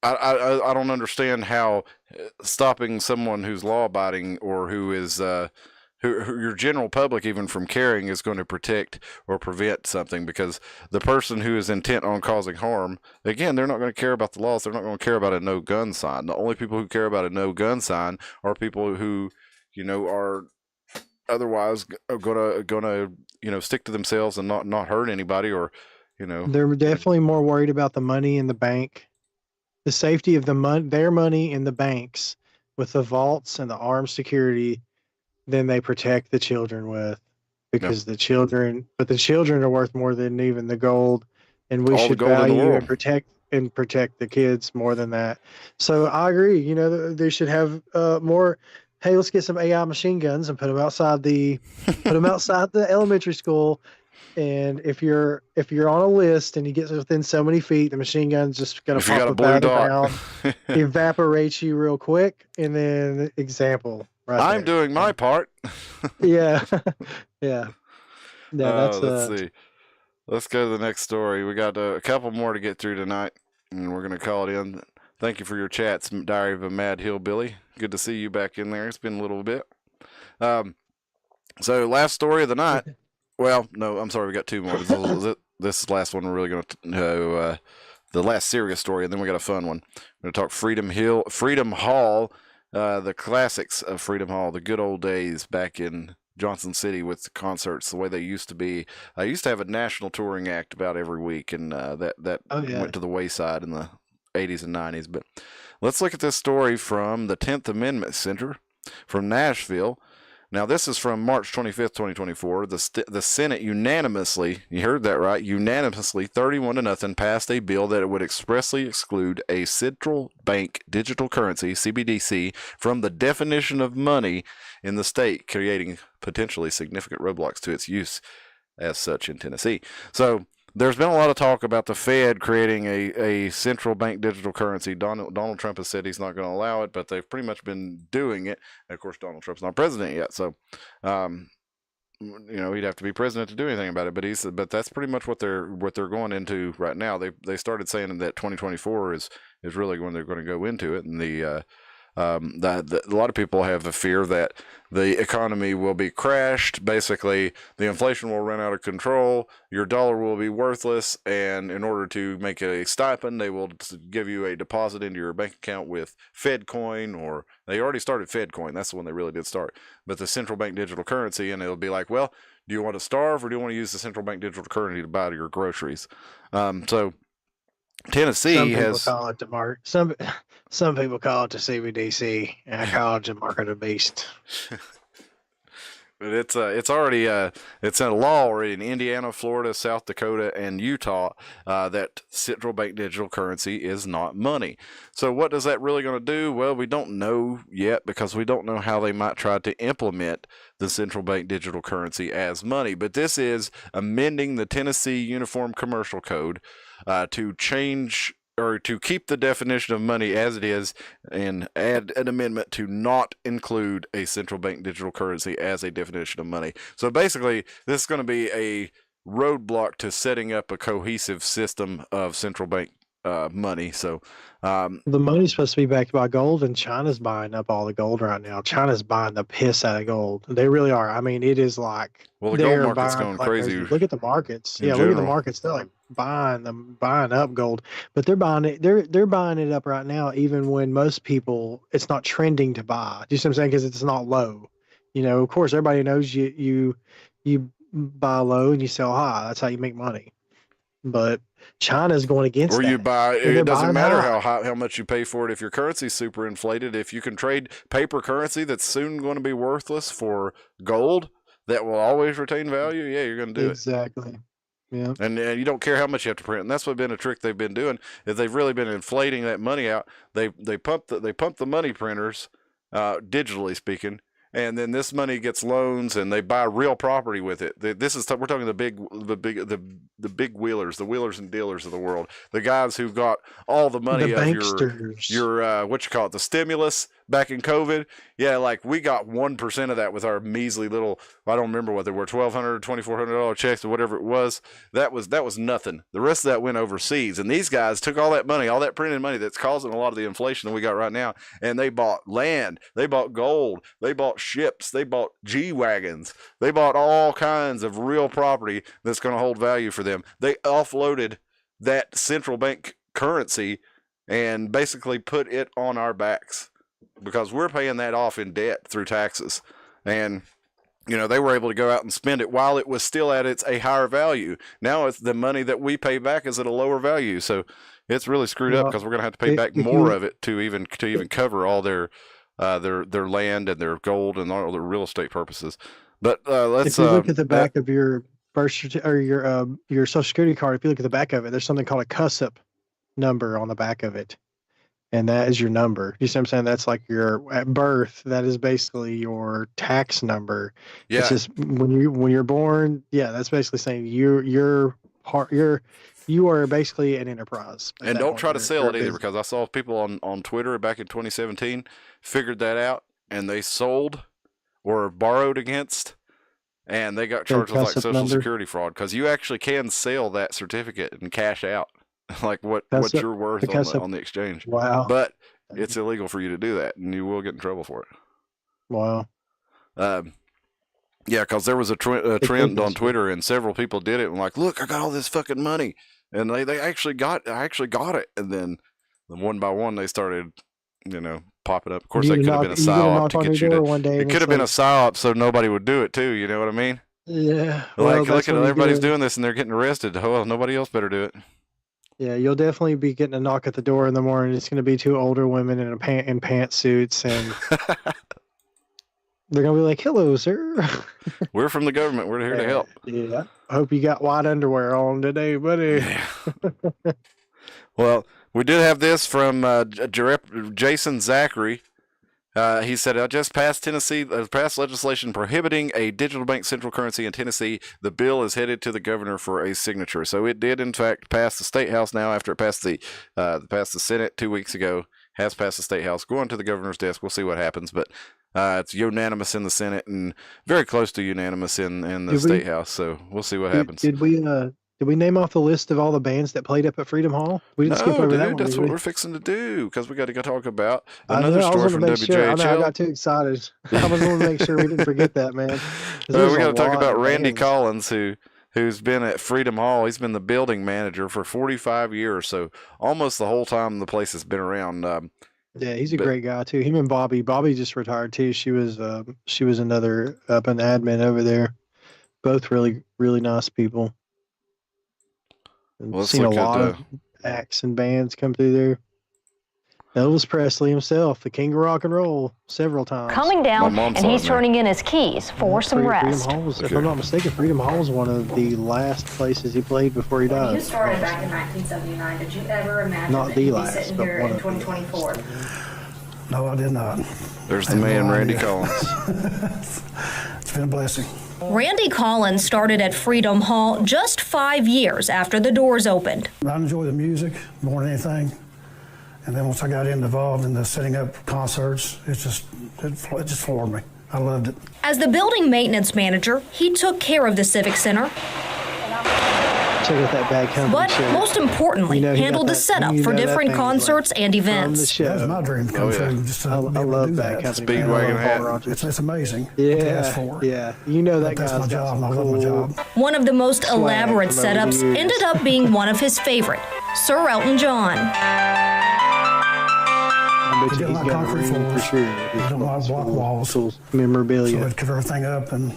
I don't understand how stopping someone who's law-abiding or who is who your general public even from carrying is going to protect or prevent something, because the person who is intent on causing harm, again, they're not going to care about the laws. They're not going to care about a no gun sign. The only people who care about a no gun sign are people who, you know, are otherwise gonna stick to themselves and not hurt anybody, or, you know. They're definitely more worried about the money in the bank, the safety of their money in the banks with the vaults and the armed security, than they protect the children with, because the children are worth more than even the gold, and we should value and protect the kids more than that. So I agree. You know, they should have more. Hey, let's get some AI machine guns and put them outside the elementary school. And if you're on a list and you get within so many feet, the machine gun's just gonna pop up out of the ground, evaporate you real quick, and then example. Right I'm doing my part. Yeah. Yeah. That's let's see. Let's go to the next story. We got a couple more to get through tonight, and we're going to call it in. Thank you for your chats, Diary of a Mad Hillbilly. Good to see you back in there. It's been a little bit. So last story of the night. Well, no, I'm sorry. We got two more. This is the last one we're really going to the last serious story, and then we got a fun one. We're going to talk Freedom Hall. The classics of Freedom Hall, the good old days back in Johnson City with the concerts, the way they used to be. I used to have a national touring act about every week, and that went to the wayside in the 80s and 90s. But let's look at this story from the 10th Amendment Center from Nashville. Now, this is from March 25th, 2024. The Senate unanimously, you heard that right, unanimously, 31-0, passed a bill that would expressly exclude a central bank digital currency, CBDC, from the definition of money in the state, creating potentially significant roadblocks to its use as such in Tennessee. So, there's been a lot of talk about the Fed creating a central bank digital currency. Donald Trump has said he's not going to allow it, but they've pretty much been doing it. And of course, Donald Trump's not president yet, so he'd have to be president to do anything about it. But that's pretty much what they're going into right now. They started saying that 2024 is really when they're going to go into it, and a lot of people have a fear that the economy will be crashed. Basically, the inflation will run out of control. Your dollar will be worthless. And in order to make a stipend, they will give you a deposit into your bank account with Fed coin, or they already started Fed coin. That's the one they really did start. But the central bank digital currency, and it'll be like, well, do you want to starve or do you want to use the central bank digital currency to buy your groceries? So Tennessee has. Some people call it the CBDC, and I call it the mark of the beast. But it's already it's in law already in Indiana, Florida, South Dakota, and Utah that central bank digital currency is not money. So what does that really going to do? Well, we don't know yet because we don't know how they might try to implement the central bank digital currency as money. But this is amending the Tennessee Uniform Commercial Code to change or to keep the definition of money as it is and add an amendment to not include a central bank digital currency as a definition of money. So basically, this is going to be a roadblock to setting up a cohesive system of central bank money. So the money's supposed to be backed by gold, and China's buying up all the gold right now. China's buying the piss out of gold. They really are. I mean, it is like, well, the gold market's going crazy. Look at the markets. Yeah, look at the markets. They're like buying up gold, but they're buying it. They're buying it up right now, even when most people, it's not trending to buy. Do you see what I'm saying? Because it's not low. Of course, everybody knows you buy low and you sell high. That's how you make money. But China's going against or that. You buy. It doesn't matter how much you pay for it if your currency's super inflated. If you can trade paper currency that's soon going to be worthless for gold that will always retain value, yeah, you're going to do it. Exactly. Yeah. And you don't care how much you have to print. And that's what been a trick they've been doing is they've really been inflating that money out. They pump the money printers, digitally speaking. And then this money gets loans, and they buy real property with it. We're talking the big wheelers, the wheelers and dealers of the world, the guys who got all the money the of banksters. your what you call it, the stimulus back in COVID. Yeah, like we got 1% of that with our measly little, I don't remember what they were, $1,200, $2,400 checks or whatever it was. That was nothing. The rest of that went overseas, and these guys took all that money, all that printed money that's causing a lot of the inflation that we got right now, and they bought land, they bought gold, they bought ships, they bought G-Wagons, they bought all kinds of real property that's going to hold value for them. They offloaded that central bank currency and basically put it on our backs because we're paying that off in debt through taxes. And they were able to go out and spend it while it was still at a higher value. Now it's the money that we pay back is at a lower value. So it's really screwed up because we're going to have to pay back more of it to even cover all their land and their gold and all their real estate purposes. But let's if you look at the back of your your Social Security card, if you look at the back of it, there's something called a CUSIP number on the back of it, and that is your number. You see what I'm saying? That's like your at birth. That is basically your tax number. Yeah. It's just when you're born. Yeah, that's basically saying you are basically an enterprise. And don't try to sell it either, because I saw people on Twitter back in 2017 figured that out, and they sold or borrowed against, and they got charged with like Social Security fraud, because you actually can sell that certificate and cash out like what you're worth on the exchange. Wow. But it's illegal for you to do that, and you will get in trouble for it. Wow. Yeah, because there was a trend on Twitter, and several people did it and like, look, I got all this fucking money, and I actually got it, and then one by one they started, popping up. Of course, they could have been a psyop to get you to. It could have been a psyop so nobody would do it too. You know what I mean? Yeah. Like, look at everybody's doing this and they're getting arrested. Oh, well, nobody else better do it. Yeah, you'll definitely be getting a knock at the door in the morning. It's going to be two older women in pantsuits, and they're going to be like, "Hello, sir." We're from the government. We're here to help. Yeah. I hope you got white underwear on today, buddy. Yeah. Well, we did have this from Jason Zachary. He said, I just passed legislation prohibiting a digital bank central currency in Tennessee. The bill is headed to the governor for a signature. So it did, in fact, pass the State House now after it passed the Senate 2 weeks ago. Has passed the State House. Going to the governor's desk. We'll see what happens. But it's unanimous in the Senate and very close to unanimous in the State House. So we'll see what happens. Did we name off the list of all the bands that played up at Freedom Hall? We didn't skip over that one. That's what we're fixing to do because we got to go talk about I another story from WJHL. Sure. I got too excited. I was going to make sure we didn't forget that, man. We got to talk about Randy Collins, who's been at Freedom Hall. He's been the building manager for 45 years, so almost the whole time the place has been around. Yeah, he's a great guy too. Him and Bobby. Bobby just retired too. She was another up an admin over there. Both really, really nice people. Well, seen a lot of acts and bands come through there. Elvis Presley himself, the king of rock and roll, several times. Coming down, and he's turning in his keys for some rest. If I'm not mistaken, Freedom Hall was one of the last places he played before he died. When you started back in 1979, did you ever imagine that you'd be sitting here in 2024? No, I did not. There's the man, Randy Collins. It's been a blessing. Randy Collins started at Freedom Hall just 5 years after the doors opened. I enjoy the music more than anything. And then once I got involved in the setting up concerts, it just floored me. I loved it. As the building maintenance manager, he took care of the Civic Center. Check out that bag company But shirt. most importantly, handled the setup for different concerts and events. That was my dream to come true. Just to I be able to love do that that. company. Speedwagon hat. It's amazing. What they ask for. Yeah. You know that That's guy's my got job, and I some love my cool. job. One of the most Swag elaborate from over the setups years. ended up being one of his favorite, Sir Elton John. I bet He you did he's like got a concrete room for floors. sure. He did like block walls. Cool So memorabilia. we'd cover everything up and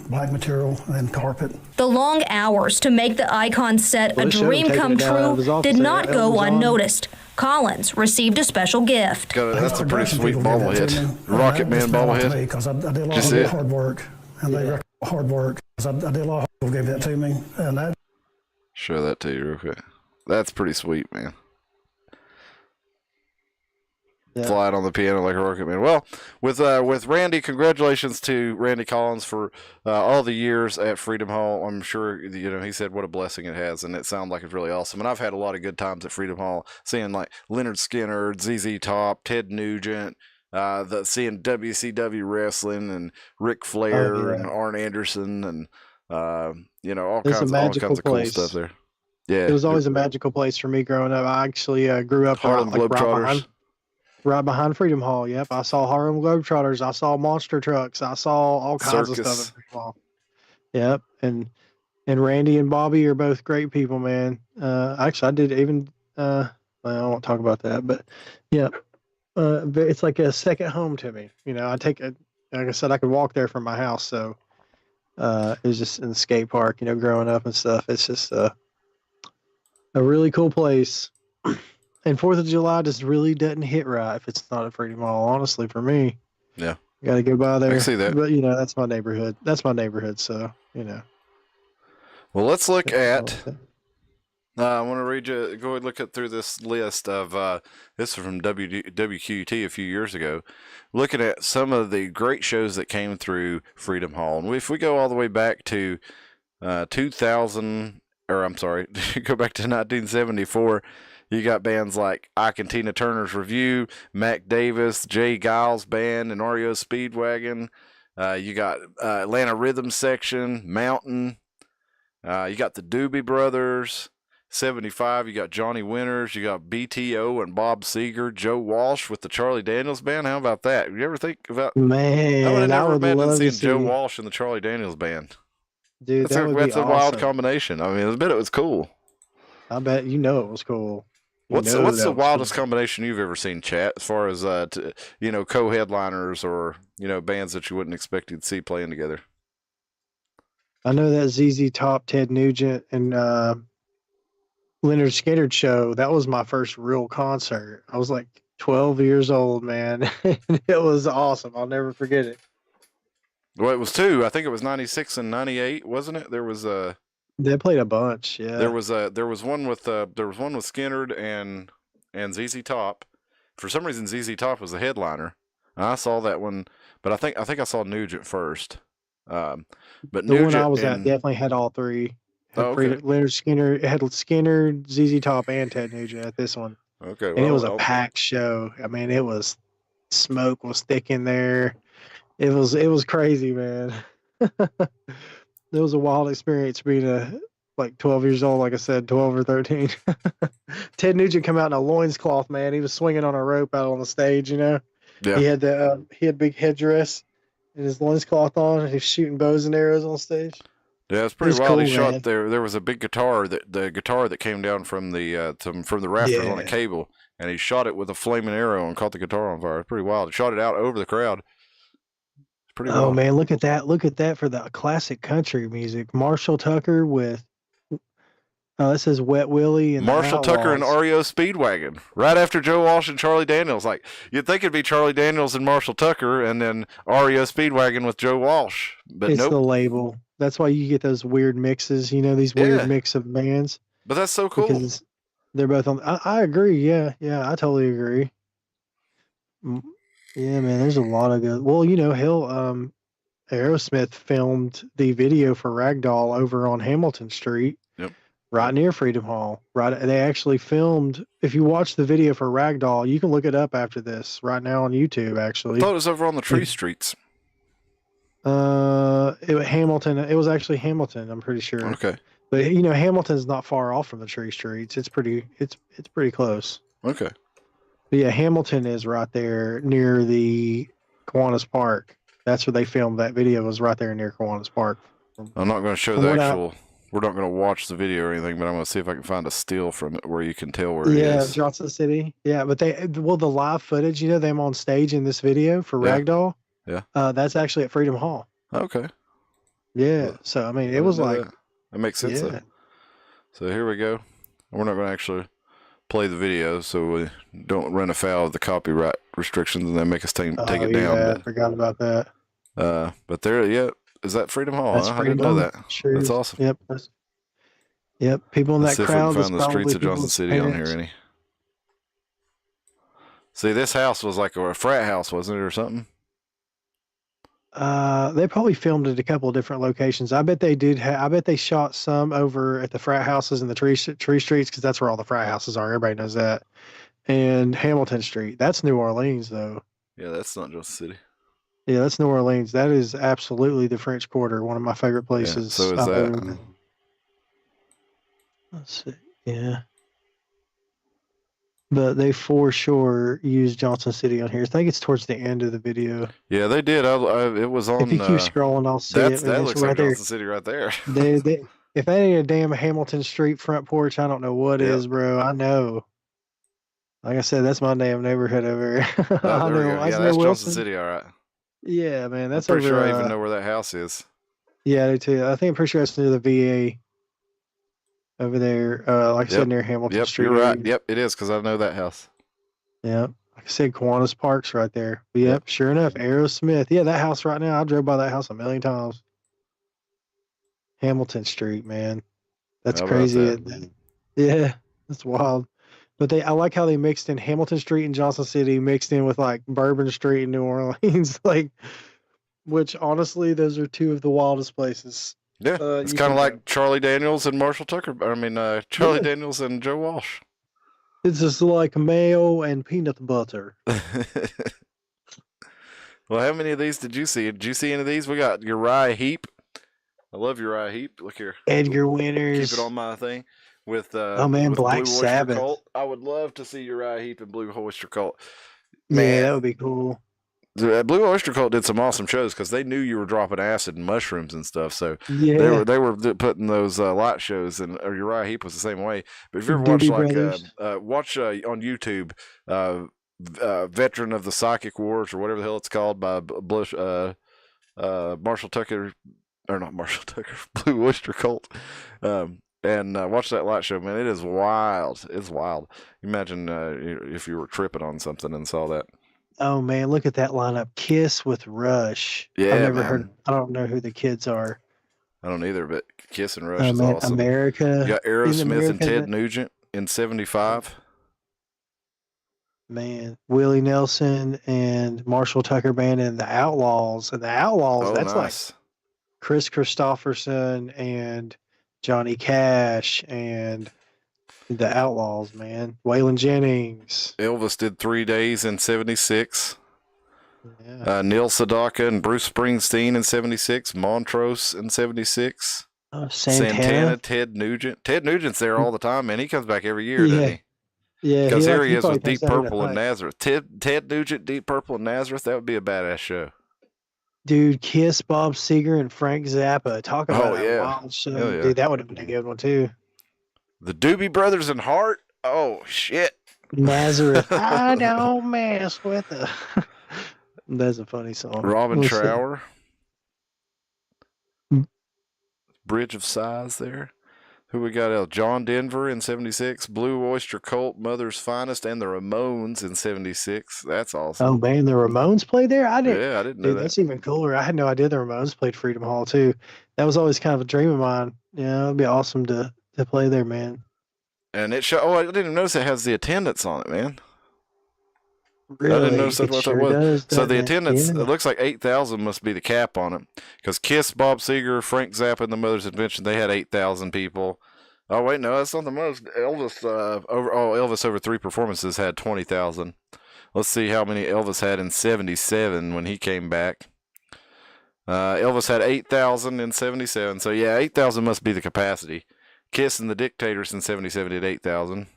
black material and then carpet. The long hours to make the icon set Well, a they showed him dream taking come it down out of true his office did there, not Elton go John. unnoticed. Collins received a special gift. That's a pretty sweet People gave that to bobblehead. me. Rocket And Man that just meant a lot to me bobblehead. 'cause I did a lot Just of it. hard work, and they recognized hard work. 'Cause I did a lot of people gave that to me, and that. Show that to you real quick. That's pretty sweet, man. Yeah. Flying on the piano like a rocket man. Well, with Randy, congratulations to Randy Collins for all the years at Freedom Hall. I'm sure he said what a blessing it has, and it sounded like it's really awesome. And I've had a lot of good times at Freedom Hall, seeing like Leonard Skinner, ZZ Top, Ted Nugent, seeing WCW wrestling and Ric Flair and Arn Anderson and all kinds of cool place. stuff there. Yeah, It was always a magical place for me growing up. I actually grew up Harlem Globetrotters. right behind Freedom Hall. Yep, I saw Harlem Globetrotters. I saw monster trucks. I saw all kinds of Circus. stuff at Freedom Hall. Yep, and Randy and Bobby are both great people, man. Actually, I did even. I won't talk about that, but yeah, it's like a second home to me. I take it. Like I said, I could walk there from my house, so it was just in the skate park. Growing up and stuff. It's just a really cool place. And 4th of July just really doesn't hit right if it's not at Freedom Hall, honestly, for me. Yeah. Got to go by there. I can see that. But, that's my neighborhood. So, Well, let's look at. I want to read you. Go and look through this list of. This is from WQT a few years ago, looking at some of the great shows that came through Freedom Hall. And if we go all the way back to 2000, or I'm sorry, go back to 1974. You got bands like Ike and Tina Turner's Review, Mac Davis, Jay Giles Band, and REO Speedwagon. You got Atlanta Rhythm Section, Mountain. You got the Doobie Brothers. 75, you got Johnny Winters. You got BTO and Bob Seger. Joe Walsh with the Charlie Daniels Band. How about that? You ever think about? Man, I would have I never would imagined love seeing to Joe see. Walsh in the Charlie Daniels Band. Dude, That's that would be a wild awesome. combination. I mean, I bet it was cool. I bet it was cool. What's the wildest combination you've ever seen, Chat, as far as co-headliners or bands that you wouldn't expect to see playing together? I know that ZZ Top, Ted Nugent, and Leonard Skinner show. That was my first real concert. I was like 12 years old, man. It was awesome. I'll never forget it. Well, it was two. I think it was 96 and 98, wasn't it? There was They played a bunch. Yeah. There was one with Skinnerd and ZZ Top. For some reason, ZZ Top was the headliner. I saw that one, but I think I saw Nugent first. But the Nugent one I was at definitely had all three. Okay. Leonard Skinner, it had Skinner, ZZ Top, and Ted Nugent at this one. Okay. And it was a packed show. I mean, it was smoke was thick in there. It was crazy, man. It was a wild experience being like 12 years old, like I said, 12 or 13. Ted Nugent come out in a loincloth, man. He was swinging on a rope out on the stage, you know. Yeah. He had big headdress and his loincloth on, and he was shooting bows and arrows on stage. Yeah, it's pretty wild. Cool, He shot man. there was a big guitar that came down from the rafters on a Yeah. cable, and he shot it with a flaming arrow and caught the guitar on fire. It's pretty wild. He shot it out over the crowd. It's pretty wild. Oh man, look at that! Look at that for the classic country music. Marshall Tucker with this is Wet Willie and the Marshall Tucker and Outlaws. REO Speedwagon, right after Joe Walsh and Charlie Daniels. Like, you'd think it'd be Charlie Daniels and Marshall Tucker, and then REO Speedwagon with Joe Walsh, but It's nope. the label. That's why you get those weird mixes. You know, these weird Yeah. mix of bands But that's so cool. because they're both on. I agree. Yeah, I totally agree. Yeah, man. There's a lot of good. Well, you know, Aerosmith filmed the video for Ragdoll over on Hamilton Street. Yep. Right near Freedom Hall. Right, they actually filmed. If you watch the video for Ragdoll, you can look it up after this right now on YouTube. I Actually, thought it was over on the Tree Streets. it was Hamilton. It was actually Hamilton. I'm pretty sure. Okay. But you know, Hamilton's not far off from the Tree Streets. It's pretty close. Okay. But yeah, Hamilton is right there near the Kiwanis Park. That's where they filmed that video. Was right there near Kiwanis Park. I'm not going to show From the what I- actual. We're not going to watch the video or anything, but I'm going to see if I can find a still from it where you can tell where it Yeah, is. Johnson City. Yeah, but the live footage, you know, them on stage in this video for Yeah. Ragdoll. Yeah. That's actually at Freedom Hall. Okay. Yeah. So I mean, I it was didn't know like, that makes sense. yeah. Though. So here we go. We're not going to actually play the video, so we don't run afoul of the copyright restrictions and then make us take it down. Yeah, I forgot about that. But there, yeah, is that Freedom Hall? That's Huh? I Freedom didn't know Hall. that. Sure That's is. awesome. Yep. Yep. People in Let's see that if we crowd. can was find the streets probably of Johnson people's City on here parents. any. See, this house was like a frat house, wasn't it, or something? They probably filmed at a couple of different locations. I bet they did. I bet they shot some over at the frat houses and the tree streets because that's where all the frat houses are. Everybody knows that. And Hamilton Street. That's New Orleans, though. Yeah, that's not Johnson City. Yeah, that's New Orleans. That is absolutely the French Quarter. One of my favorite places. so is I've that. ever been. Let's see. Yeah. But they for sure use Johnson City on here. I think it's towards the end of the video. Yeah, they did. It was on. If you keep scrolling, I'll see it. That It's looks right like there. Johnson City right there. If that ain't a damn Hamilton Street front porch, I don't know what Yeah. is, bro. I know. Like I said, that's my damn neighborhood over here. Oh, I there we know. go. I Yeah, know that's Wilson. Johnson City, all right. Yeah, man. That's I'm pretty over. sure I even know where that house is. Yeah, I do too. I think I'm pretty sure that's near the VA over there. Like I said, near Hamilton Yep, Street. you're right. Yep, it is because I know that house. Yep. Like I said, Kiwanis Park's right there. But yep, sure enough, Aerosmith. Yeah, that house right now. I drove by that house a million times. Hamilton Street, man. That's How about crazy. that? Yeah, that's wild. But I like how they mixed in Hamilton Street and Johnson City, mixed in with like Bourbon Street in New Orleans, which honestly, those are two of the wildest places. Yeah, it's kind of like Charlie Daniels and Marshall Tucker. I mean, Charlie Daniels and Joe Walsh. It's just like mayo and peanut butter. Well, how many of these did you see? Did you see any of these? We got Uriah Heep. I love Uriah Heep. Look here. Edgar Winters. Keep it on my thing. With Oh, man, with Black Blue Oyster Sabbath. Cult. I would love to see Uriah Heep and Blue Oyster Cult. Yeah, that would be cool. The Blue Oyster Cult did some awesome shows because they knew you were dropping acid and mushrooms and stuff. So Yeah. they were putting those light shows, and Uriah Heep was the same way. But if you ever Doobie watch on YouTube, Veteran of the Psychic Wars or whatever the hell it's called by Marshall Tucker, or not Marshall Tucker, Blue Oyster Cult. And watch that light show, man. It is wild. It's wild. Imagine if you were tripping on something and saw that. Oh man, look at that lineup. Kiss with Rush. Yeah, I've never man. heard. I don't know who the kids are. I don't either, but Kiss and Rush is awesome. America. You got Aerosmith and Ted that? Nugent in 75. Man, Willie Nelson and Marshall Tucker Band and the Outlaws. And the Outlaws, that's nice. like Chris Christopherson and Johnny Cash and the Outlaws, man. Waylon Jennings. Elvis did 3 days in 76. Yeah. Neil Sedaka and Bruce Springsteen in 76. Montrose in 76. Santana. Ted Nugent. Ted Nugent's there all the time, man. He comes back every year, doesn't he? Yeah. Because here he is probably with Deep comes down to Purple and hunt. Nazareth. Ted Nugent, Deep Purple and Nazareth, that would be a badass show. Dude, Kiss, Bob Seger, and Frank Zappa. Talk about a yeah. wild show. Hell yeah. Dude, that would have been a good one, too. The Doobie Brothers and Hart? Oh, shit. Nazareth. I don't mess with her. That's a funny song. Robin We'll see. Trower. Bridge of Sighs there. Who we got? John Denver in 76. Blue Oyster Cult, Mother's Finest, and the Ramones in 76. That's awesome. Oh, man, the Ramones played there? I didn't know Dude, that. that's even cooler. I had no idea the Ramones played Freedom Hall, too. That was always kind of a dream of mine. Yeah, it'd be awesome to play there, man. And it I didn't even notice it has the attendance on it, man. Really? I didn't notice It what sure that was. does, So the doesn't it? attendance, Yeah. it looks like 8,000 must be the cap on it. Because Kiss, Bob Seger, Frank Zappa, and the Mother's Invention, they had 8,000 people. Oh, wait, no, that's not the most. Elvis over 3 performances had 20,000. Let's see how many Elvis had in 77 when he came back. Elvis had 8,000 in 77. So, yeah, 8,000 must be the capacity. Kiss and the Dictators in 77 did 8,000.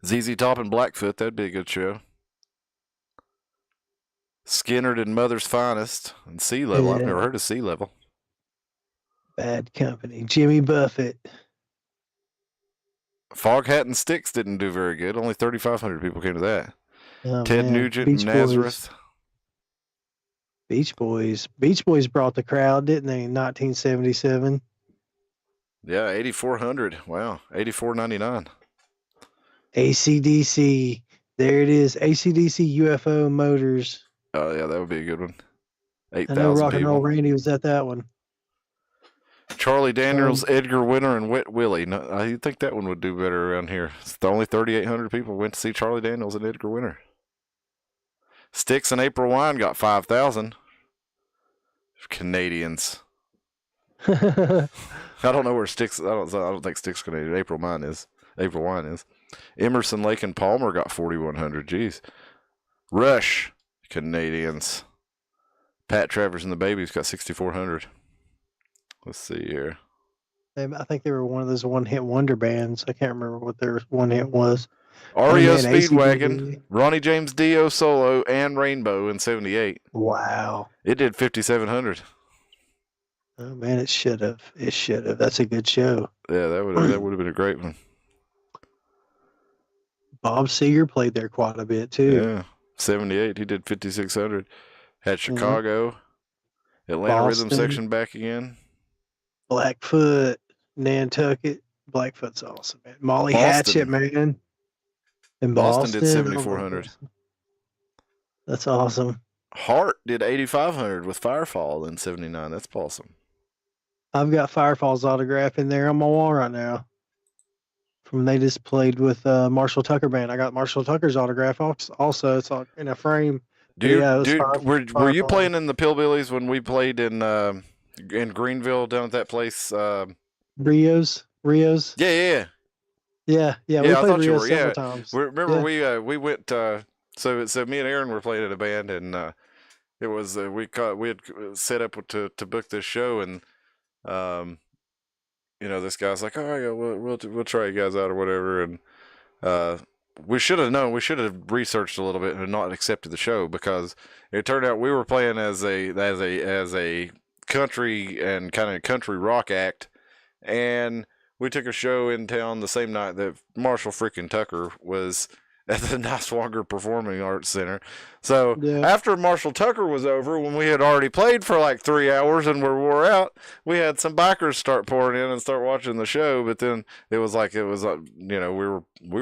ZZ Top and Blackfoot, that'd be a good show. Skinner and Mother's Finest and Sea Level. Yeah. I've never heard of Sea Level. Bad Company. Jimmy Buffett. Foghat and Styx didn't do very good. Only 3,500 people came to that. Oh, Ted man. Nugent Beach and Nazareth. Beach Boys. Beach Boys brought the crowd, didn't they, in 1977? Yeah, 8,400. Wow, 8,499. AC/DC. There it is. AC/DC UFO Motors. Oh yeah, that would be a good one. I know 8,000 Rock and Roll people. Randy was at that one. Charlie Daniels, Edgar Winter, and Wet Willie. No, I think that one would do better around here. It's the only 3,800 people went to see Charlie Daniels and Edgar Winter. Styx and April Wine got 5,000. Canadians. I don't know where Styx. I don't think Styx Canadian. April Wine is. Emerson, Lake, and Palmer got 4,100. Jeez. Rush, Canadians. Pat Travers and the Babies got 6,400. Let's see here. I think they were one of those one-hit wonder bands. I can't remember what their one-hit was. REO man, Speedwagon, AC/DC. Ronnie James Dio Solo, and Rainbow in 78. Wow. It did 5,700. Oh man, it should have. It should have. That's a good show. Yeah, that would have been a great one. Bob Seger played there quite a bit too. Yeah, 78. He did 5,600. Had Chicago, Atlanta Rhythm Boston. Section back again. Blackfoot, Nantucket. Blackfoot's awesome, man. Molly Boston. Hatchet, man. In Boston did Boston, 7,400. That's awesome. Hart did 8,500 with Firefall in 79. That's awesome. I've got Firefall's autograph in there on my wall right now. From they just played with Marshall Tucker Band. I got Marshall Tucker's autograph also. It's in a frame. Were you playing in the Pillbillies when we played in Greenville down at that place? Rio's? Yeah. We I played thought you Rio's were. several Yeah, times. remember we went. So me and Aaron were playing in a band, and it was we had set up to book this show, and this guy's like, oh yeah, we'll try you guys out or whatever, and we should have known. We should have researched a little bit and not accepted the show, because it turned out we were playing as a country and kind of country rock act, and we took a show in town the same night that Marshall freaking Tucker was at the Niswonger Performing Arts Center. So after Marshall Tucker was over, when we had already played for like 3 hours and were wore out, we had some bikers start pouring in and start watching the show. But then it was we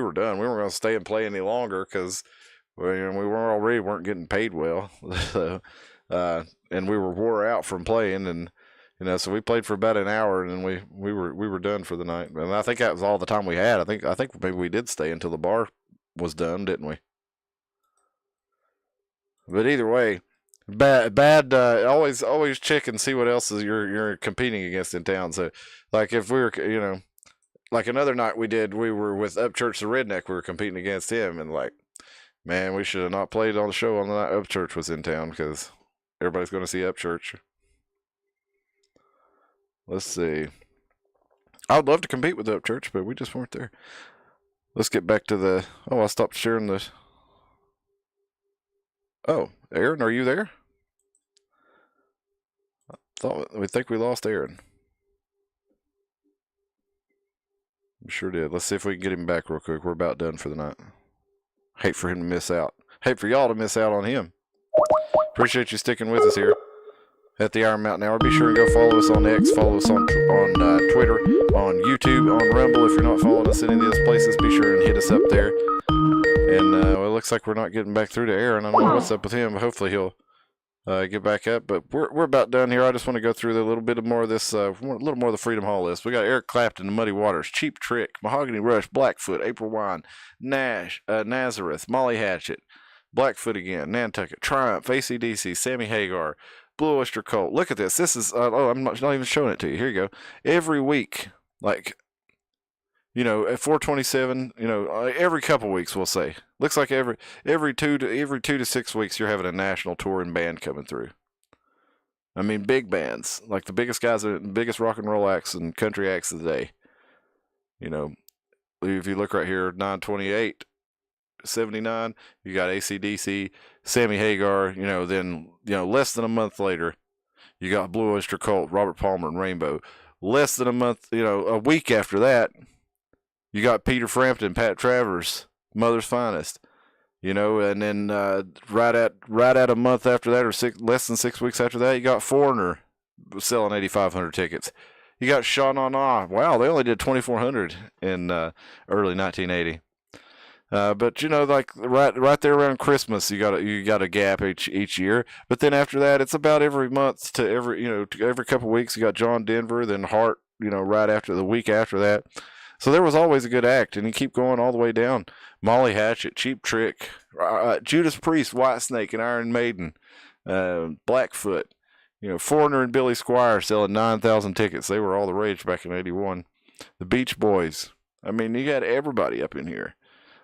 were done. We weren't going to stay and play any longer because we weren't getting paid well. So, and we were wore out from playing, and so we played for about an hour, and then we were done for the night. And I think that was all the time we had. I think maybe we did stay until the bar was done, didn't we? But either way, bad. Always check and see what else is you're competing against in town. So, like if we were, like another night we were with Upchurch the Redneck. We were competing against him, and like, man, we should have not played on the show on the night Upchurch was in town because everybody's going to see Upchurch. Let's see. I would love to compete with Upchurch, but we just weren't there. Let's get back to the... Oh, I stopped sharing the... Oh, Aaron, are you there? We think we lost Aaron. We sure did. Let's see if we can get him back real quick. We're about done for the night. Hate for him to miss out. Hate for y'all to miss out on him. Appreciate you sticking with us here at the Iron Mountain Hour. Be sure and go follow us on X, follow us on Twitter, on YouTube, on Rumble. If you're not following us in any of those places, be sure and hit us up there. And well, it looks like we're not getting back through to Aaron. I don't know what's up with him. Hopefully he'll get back up. But we're about done here. I just want to go through a little bit more of this, a little more of the Freedom Hall list. We got Eric Clapton, The Muddy Waters, Cheap Trick, Mahogany Rush, Blackfoot, April Wine, Nazareth, Molly Hatchet, Blackfoot again, Nantucket, Triumph, ACDC, Sammy Hagar, Blue Oyster Cult. Look at this. This is, I'm not even showing it to you. Here you go. Every week, like, at 427, every couple weeks, we'll say. Looks like every 2 to 6 weeks, you're having a national touring band coming through. I mean, big bands, like the biggest guys, the biggest rock and roll acts and country acts of the day. If you look right here, 928. 79, you got ACDC, Sammy Hagar, then less than a month later you got Blue Oyster Cult, Robert Palmer and Rainbow. Less than a month, a week after that you got Peter Frampton, Pat Travers, Mother's Finest, and then right at a month after that, or less than 6 weeks after that, you got Foreigner selling 8,500 tickets. You got Sha Na Na. Wow, they only did 2,400 in early 1980. But like right there around Christmas, you got a gap each year. But then after that, it's about every month to every couple of weeks. You got John Denver, then Hart, right after the week after that. So there was always a good act, and you keep going all the way down. Molly Hatchet, Cheap Trick, Judas Priest, Whitesnake, and Iron Maiden, Blackfoot, Foreigner and Billy Squire selling 9,000 tickets. They were all the rage back in '81. The Beach Boys. I mean, you got everybody up in here.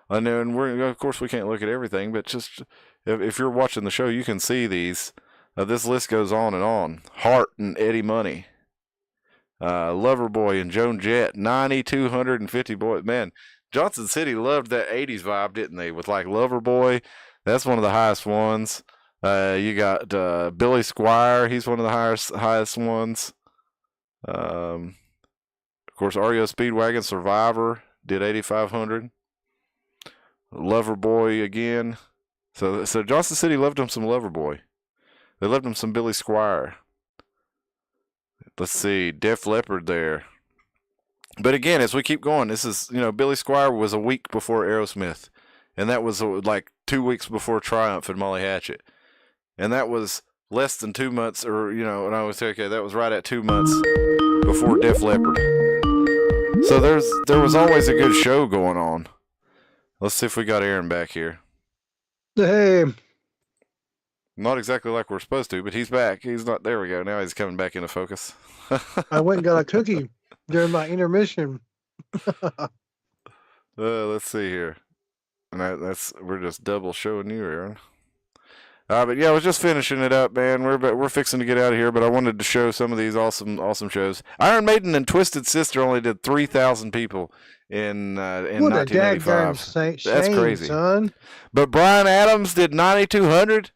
I know, and of course we can't look at everything, but just if you're watching the show, you can see these. This list goes on and on. Hart and Eddie Money, Loverboy and Joan Jett, 9,250 boys. Man, Johnson City loved that 80s vibe, didn't they? With like Loverboy, that's one of the highest ones. You got Billy Squire, he's one of the highest ones. Of course, REO Speedwagon, Survivor did 8,500. Loverboy again. So Johnson City loved him some Loverboy. They loved him some Billy Squire. Let's see, Def Leppard there. But again, as we keep going, this is, Billy Squire was a week before Aerosmith. And that was like 2 weeks before Triumph and Molly Hatchet. And that was less than 2 months, or, and I would say, okay, that was right at 2 months before Def Leppard. So there was always a good show going on. Let's see if we got Aaron back here. Hey. Not exactly like we're supposed to, but he's back. He's not. There we go. Now he's coming back into focus. I went and got a cookie during my intermission. Let's see here. And we're just double showing you, Aaron. But yeah, I was just finishing it up, man. We're fixing to get out of here, but I wanted to show some of these awesome shows. Iron Maiden and Twisted Sister only did 3,000 people in 1985. That's crazy, son. But Bryan Adams did 9,200.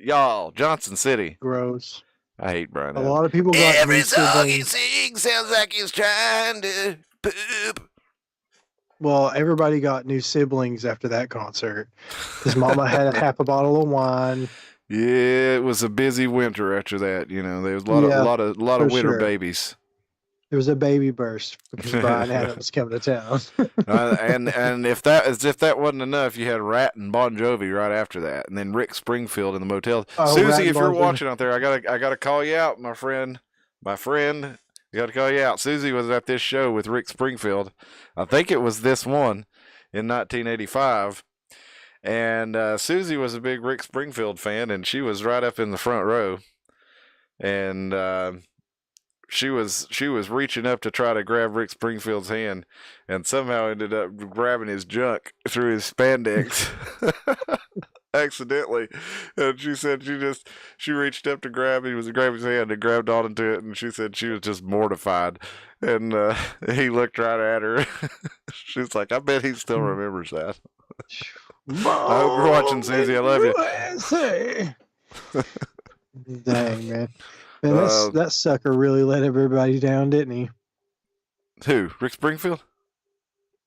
Y'all, Johnson City. Gross. I hate Bryan A Adams. lot of people got every song he sings sounds like he's trying to poop. Well, everybody got new siblings after that concert. His mama had half a bottle of wine. Yeah, it was a busy winter after that. You know, there was a lot of winter babies. There was a baby burst because Brian Adams coming to town. and if that wasn't enough, you had Rat and Bon Jovi right after that, and then Rick Springfield in the motel. Oh, Susie, if you're watching out there, I gotta call you out, my friend. I gotta call you out. Susie was at this show with Rick Springfield. I think it was this one in 1985. And Susie was a big Rick Springfield fan, and she was right up in the front row. And she was reaching up to try to grab Rick Springfield's hand, and somehow ended up grabbing his junk through his spandex accidentally. And she said she reached up to grab his hand and grabbed onto it, and she said she was just mortified. And he looked right at her. She's like, I bet he still remembers that. I hope you're watching, Susie. I love you. Dang, man. That sucker really let everybody down, didn't he? Who? Rick Springfield?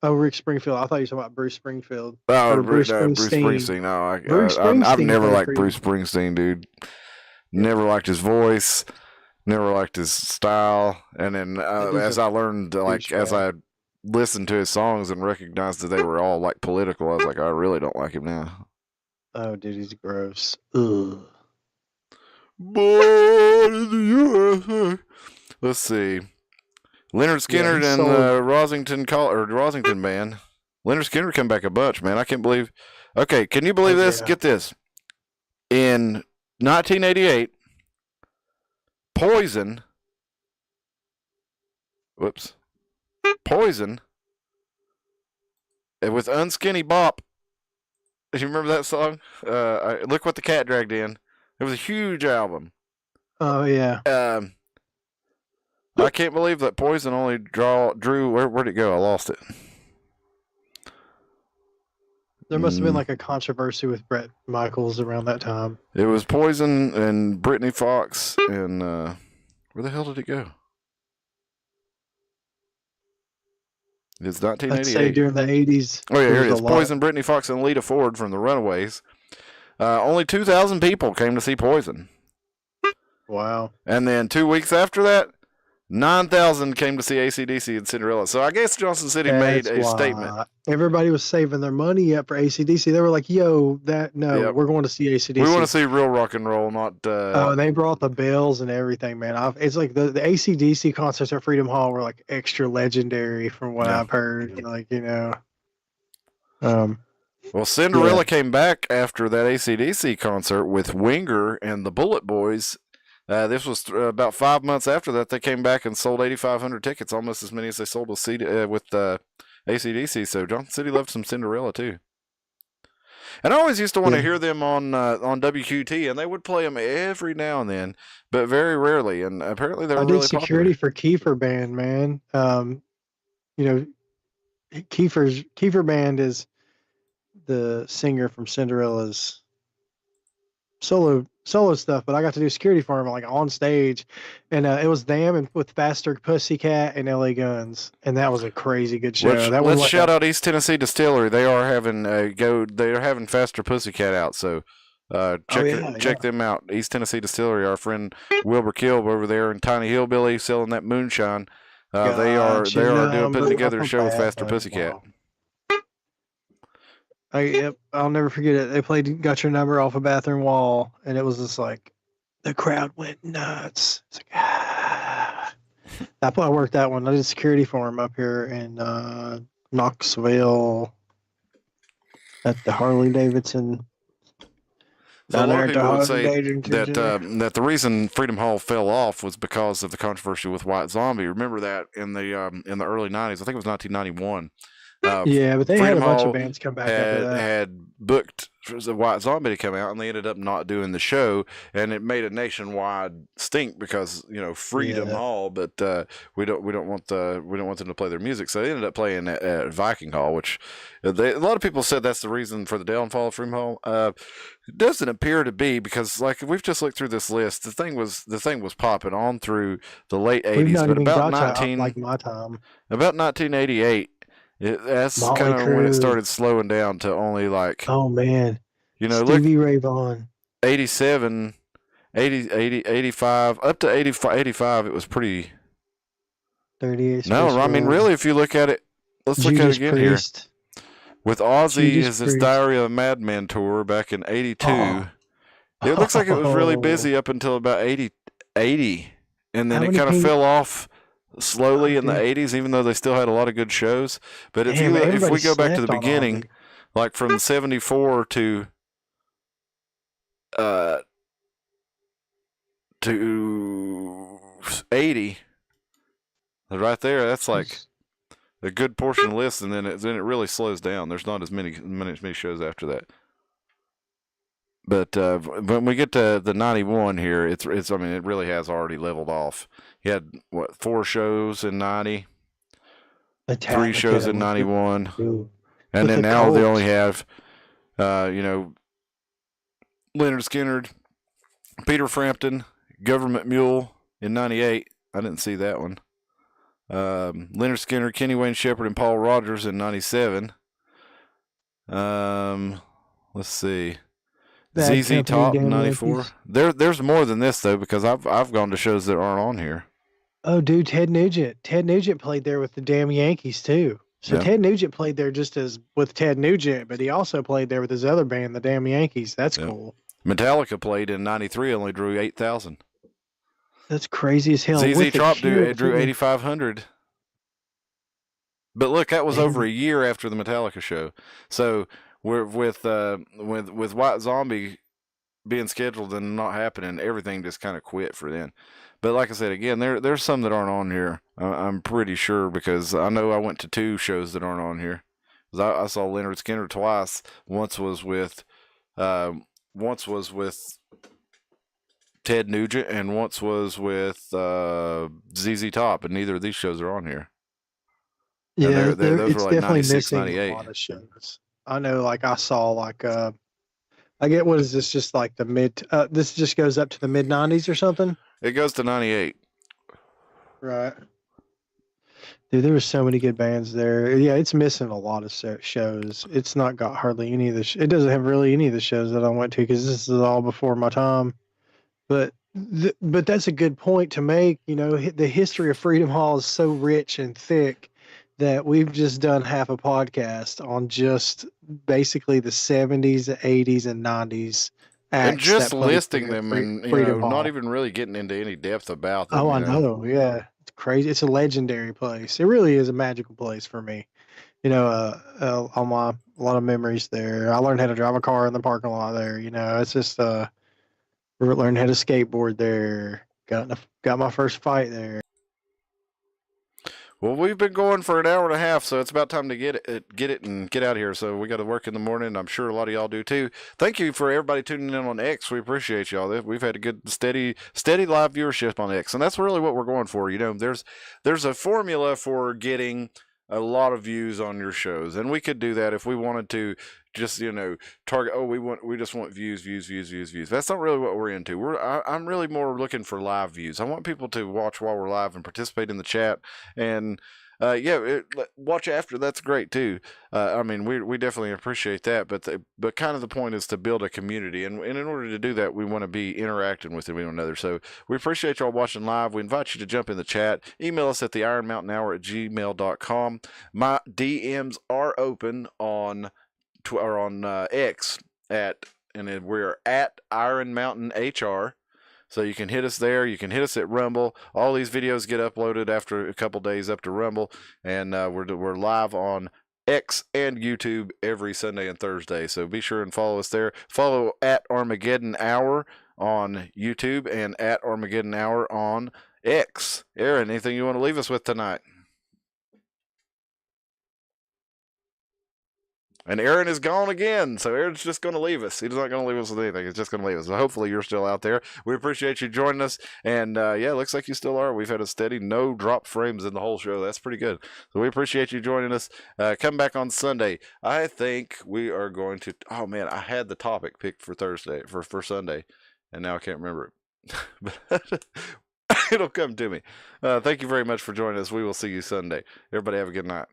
Oh, Rick Springfield. I thought you were talking about Bruce Springfield. Oh, Bruce Springsteen. No, I've never liked Bruce Springsteen, dude. Never liked his voice. Never liked his style. And then as I learned, as I listened to his songs and recognized that they were all like political, I was like, I really don't like him now. Oh, dude, he's gross. Ugh. Born in the USA. Let's see. Leonard Skinner and Rosington band. Leonard Skinner come back a bunch, man. I can't believe. Okay, can you believe this? Yeah. Get this. In 1988, Poison. Poison. With Unskinny Bop. Do you remember that song? Look What the Cat Dragged In. It was a huge album. Oh yeah. I can't believe that Poison only drew. Where'd it go? I lost it. There must have been like a controversy with Bret Michaels around that time. It was Poison and Brittany Fox and where the hell did it go? It's 1988. I'd say during the 80s. Oh yeah, here it is. Poison, Brittany Fox, and Lita Ford from the Runaways. Only 2,000 people came to see Poison. Wow. And then 2 weeks after that, 9,000 came to see AC/DC and Cinderella. So I guess Johnson City made a statement. Everybody was saving their money up for AC/DC. They were like, yo, we're going to see AC/DC. We want to see real rock and roll, not... they brought the bells and everything, man. It's like the AC/DC concerts at Freedom Hall were like extra legendary from what I've heard. Like, you know... Well, Cinderella came back after that AC/DC concert with Winger and the Bullet Boys. This was about 5 months after that. They came back and sold 8,500 tickets, almost as many as they sold with AC/DC. So Johnson City loved some Cinderella too. And I always used to want to hear them on WQT, and they would play them every now and then, but very rarely. And apparently they were really popular. I did security for Kiefer Band, man. Kiefer Band is the singer from Cinderella's solo stuff, but I got to do security for him like on stage, and it was them and with Faster Pussycat and LA Guns, and that was a crazy good show. Let's shout out East Tennessee Distillery. They are having They are having Faster Pussycat out, so check them out. East Tennessee Distillery. Our friend Wilbur Kilb over there in Tiny Hillbilly selling that moonshine. They are putting together a show with Faster Pussycat. Wow. I'll never forget it. They played "Got Your Number" off a bathroom wall, and it was just like the crowd went nuts. It's like I worked that one. I did security for him up here in Knoxville at the Harley Davidson. So a lot of people would say that the reason Freedom Hall fell off was because of the controversy with White Zombie. Remember that in the early '90s? I think it was 1991. But they had a bunch of bands come back after that. Had booked the White Zombie to come out, and they ended up not doing the show, and it made a nationwide stink because Freedom Hall, but we don't want them to play their music, so they ended up playing at Viking Hall, which a lot of people said that's the reason for the downfall of Freedom Hall. It doesn't appear to be, because like we've just looked through this list, the thing was popping on through the late '80s, but about 1988. That's Motley kind of when it Crue. started slowing down to only like, Oh man, look, Stevie Ray Vaughan. 87, 80, 85, up to 85, it was pretty. 38. No, I mean, really, if you look at it, let's look at it again Priest. here. With Ozzy Judas his Priest. Diary of a Madman tour back in 82, it looks like it was really busy up until about 80, and then it kind of fell off slowly in the 80s, even though they still had a lot of good shows. But if we go back to the beginning, like from 74 to 80, right there, that's like a good portion of the list, and then it really slows down. There's not as many shows after that. But when we get to the 91 here, it's I mean, it really has already leveled off. You had 4 shows in 90, 3 shows in 91, and then now they only have Leonard Skinner, Peter Frampton, Government Mule in 98. I didn't see that one. Leonard Skinner, Kenny Wayne Shepherd, and Paul Rogers in 97. Let's see. ZZ Top 94. There's more than this though, because I've gone to shows that aren't on here. Oh, dude, Ted Nugent. Ted Nugent played there with the damn Yankees too. So Ted Nugent played there just as with Ted Nugent, but he also played there with his other band, the damn Yankees. That's cool. Metallica played in 93, only drew 8,000. That's crazy as hell. ZZ Top drew 8,500. But look, that was over a year after the Metallica show. So we're with White Zombie being scheduled and not happening, everything just kind of quit for then. But like I said, again, there's some that aren't on here. I'm pretty sure, because I know I went to 2 shows that aren't on here. I saw Leonard Skinner twice. Once was with Ted Nugent, and once was with ZZ Top, and neither of these shows are on here. Yeah, those it's were like definitely 96, missing 98. a lot of shows. I know, like I saw, like I get, what is this? Just like the mid. This just goes up to the mid 90s or something. It goes to 98. Right. Dude, there were so many good bands there. Yeah, it's missing a lot of shows. It's not got hardly any of the. It doesn't have really any of the shows that I went to, because this is all before my time. But that's a good point to make. You know, the history of Freedom Hall is so rich and thick that we've just done half a podcast on just basically the 70s, 80s, and 90s. And just listing them, and not even really getting into any depth about them. Oh, I know. Yeah, it's crazy. It's a legendary place. It really is a magical place for me. You know, a lot of memories there. I learned how to drive a car in the parking lot there. You know, it's just learned how to skateboard there. Got my first fight there. Well, we've been going for an hour and a half, so it's about time to get it and get out of here. So we got to work in the morning. I'm sure a lot of y'all do too. Thank you for everybody tuning in on X. We appreciate y'all. We've had a good steady live viewership on X, and that's really what we're going for. You know, there's a formula for getting a lot of views on your shows, and we could do that if we wanted to. Just, target. Oh, we just want views. That's not really what we're into. I'm really more looking for live views. I want people to watch while we're live and participate in the chat, and watch after. That's great too. I mean, we definitely appreciate that. But kind of the point is to build a community, and in order to do that, we want to be interacting with one another. So we appreciate y'all watching live. We invite you to jump in the chat. Email us at theironmountainhour@gmail.com. My DMs are open on X and we're at Iron Mountain HR. So you can hit us there. You can hit us at Rumble. All these videos get uploaded after a couple days up to Rumble, and we're live on X and YouTube every Sunday and Thursday. So be sure and follow us there. Follow at Armageddon Hour on YouTube and at Armageddon Hour on X. Aaron, anything you want to leave us with tonight? And Aaron is gone again, so Aaron's just going to leave us. He's not going to leave us with anything. He's just going to leave us. So hopefully you're still out there. We appreciate you joining us. And, looks like you still are. We've had a steady no drop frames in the whole show. That's pretty good. So we appreciate you joining us. Come back on Sunday. I think we are going to... Oh, man, I had the topic picked for for Sunday, and now I can't remember it. It'll come to me. Thank you very much for joining us. We will see you Sunday. Everybody have a good night.